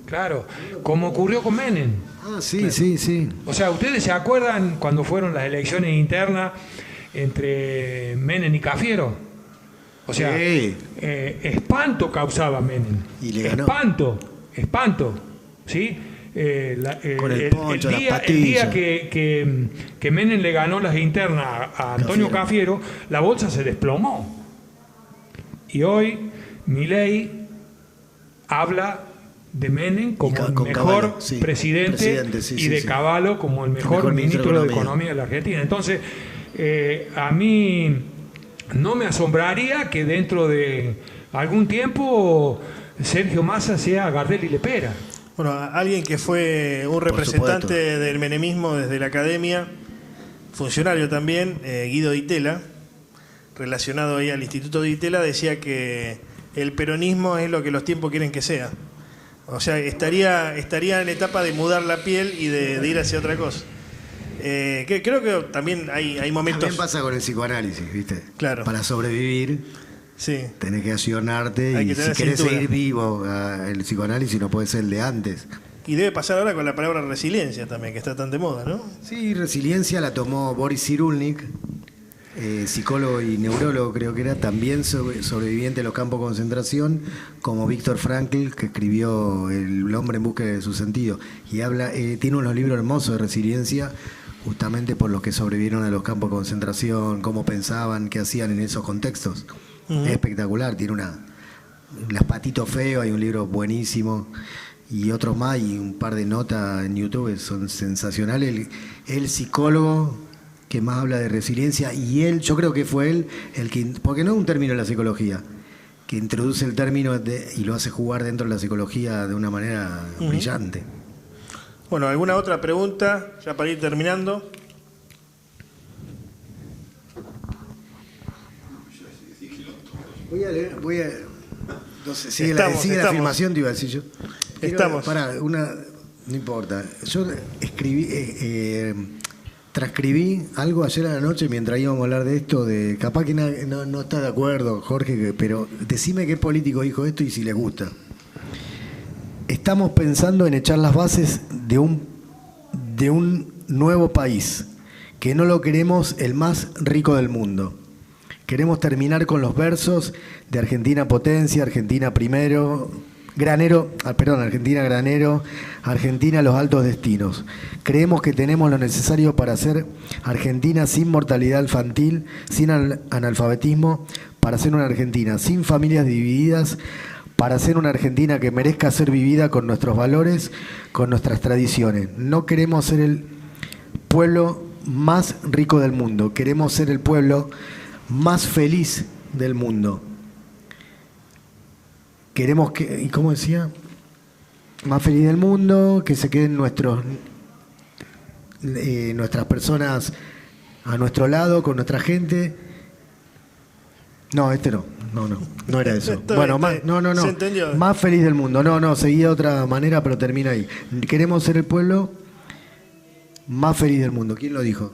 Claro, como ocurrió con Menem.
Sí,
claro.
Sí.
O sea, ¿ustedes se acuerdan cuando fueron las elecciones internas entre Menem y Cafiero? O sea, espanto causaba Menem.
Y le ganó.
Espanto. ¿Sí?
Con el poncho,
el día que Menem le ganó las internas a Antonio Cafiero, la bolsa se desplomó. Y hoy Milei habla de Menem como el mejor
Cavallo,
presidente y de Cavallo como el mejor ministro de Economía de la Argentina. Entonces, a mí no me asombraría que dentro de algún tiempo Sergio Massa sea Gardel y Lepera.
Bueno, alguien que fue un representante del menemismo desde la academia, funcionario también, Guido Di Tella, relacionado ahí al Instituto Di Tella, decía que el peronismo es lo que los tiempos quieren que sea. O sea, estaría en etapa de mudar la piel y de ir hacia otra cosa. Creo que también hay momentos...
También pasa con el psicoanálisis, ¿viste?
Claro.
Para sobrevivir, tenés que accionarte y si querés seguir vivo, el psicoanálisis no puede ser el de antes.
Y debe pasar ahora con la palabra resiliencia también, que está tan de moda, ¿no?
Sí, resiliencia la tomó Boris Cyrulnik, psicólogo y neurólogo creo que era, también sobreviviente de los campos de concentración, como Víctor Frankl, que escribió El hombre en busca de su sentido, y tiene unos libros hermosos de resiliencia, justamente por los que sobrevivieron a los campos de concentración, cómo pensaban, qué hacían en esos contextos. Es espectacular, tiene Las patitos feos, hay un libro buenísimo, y otros más, y un par de notas en YouTube son sensacionales. El psicólogo que más habla de resiliencia, y yo creo que fue él el que, porque no es un término de la psicología, que introduce el término y lo hace jugar dentro de la psicología de una manera brillante.
Bueno, ¿alguna otra pregunta ya para ir terminando?
No sé, sigue la filmación, te iba a decir yo.
Estamos.
No importa. Yo transcribí algo ayer a la noche mientras íbamos a hablar de esto, capaz que no está de acuerdo, Jorge, pero decime qué político dijo esto y si le gusta. Estamos pensando en echar las bases de un nuevo país, que no lo queremos el más rico del mundo. Queremos terminar con los versos de Argentina potencia, Argentina primero, Argentina granero, Argentina los altos destinos. Creemos que tenemos lo necesario para ser Argentina sin mortalidad infantil, sin analfabetismo, para ser una Argentina sin familias divididas, para ser una Argentina que merezca ser vivida con nuestros valores, con nuestras tradiciones. No queremos ser el pueblo más rico del mundo, queremos ser el pueblo más feliz del mundo. Queremos que, ¿y cómo decía? Más feliz del mundo, que se queden nuestras personas a nuestro lado, con nuestra gente. No, no. no era eso.
Está
Bueno,
bien,
no.
se entendió.
Más feliz del mundo. No, seguía de otra manera, pero termina ahí. Queremos ser el pueblo más feliz del mundo. ¿Quién lo dijo?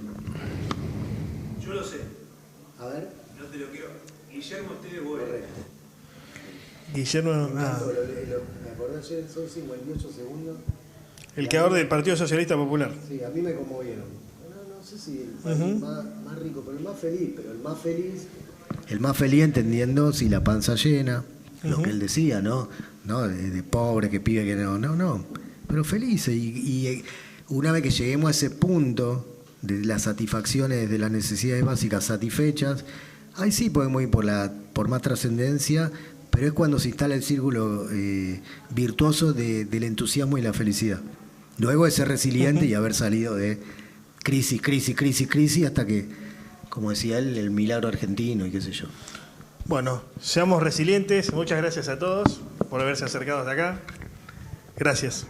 Yo lo sé.
A ver.
No te lo quiero. Guillermo Tede Boer. Guillermo.
Me acordé ayer, son 58 segundos.
El creador del Partido Socialista Popular.
Sí, a mí me conmovieron. No sé si el país más rico, pero el más feliz. Pero el más feliz. El más feliz entendiendo si la panza llena, lo que él decía, ¿no? De pobre, que pibe, que no. Pero feliz. Y una vez que lleguemos a ese punto de las satisfacciones de las necesidades básicas satisfechas, ahí sí podemos ir por más trascendencia, pero es cuando se instala el círculo virtuoso del entusiasmo y la felicidad. Luego de ser resiliente y haber salido de crisis, hasta que, como decía él, el milagro argentino y qué sé yo.
Bueno, seamos resilientes. Muchas gracias a todos por haberse acercado hasta acá. Gracias.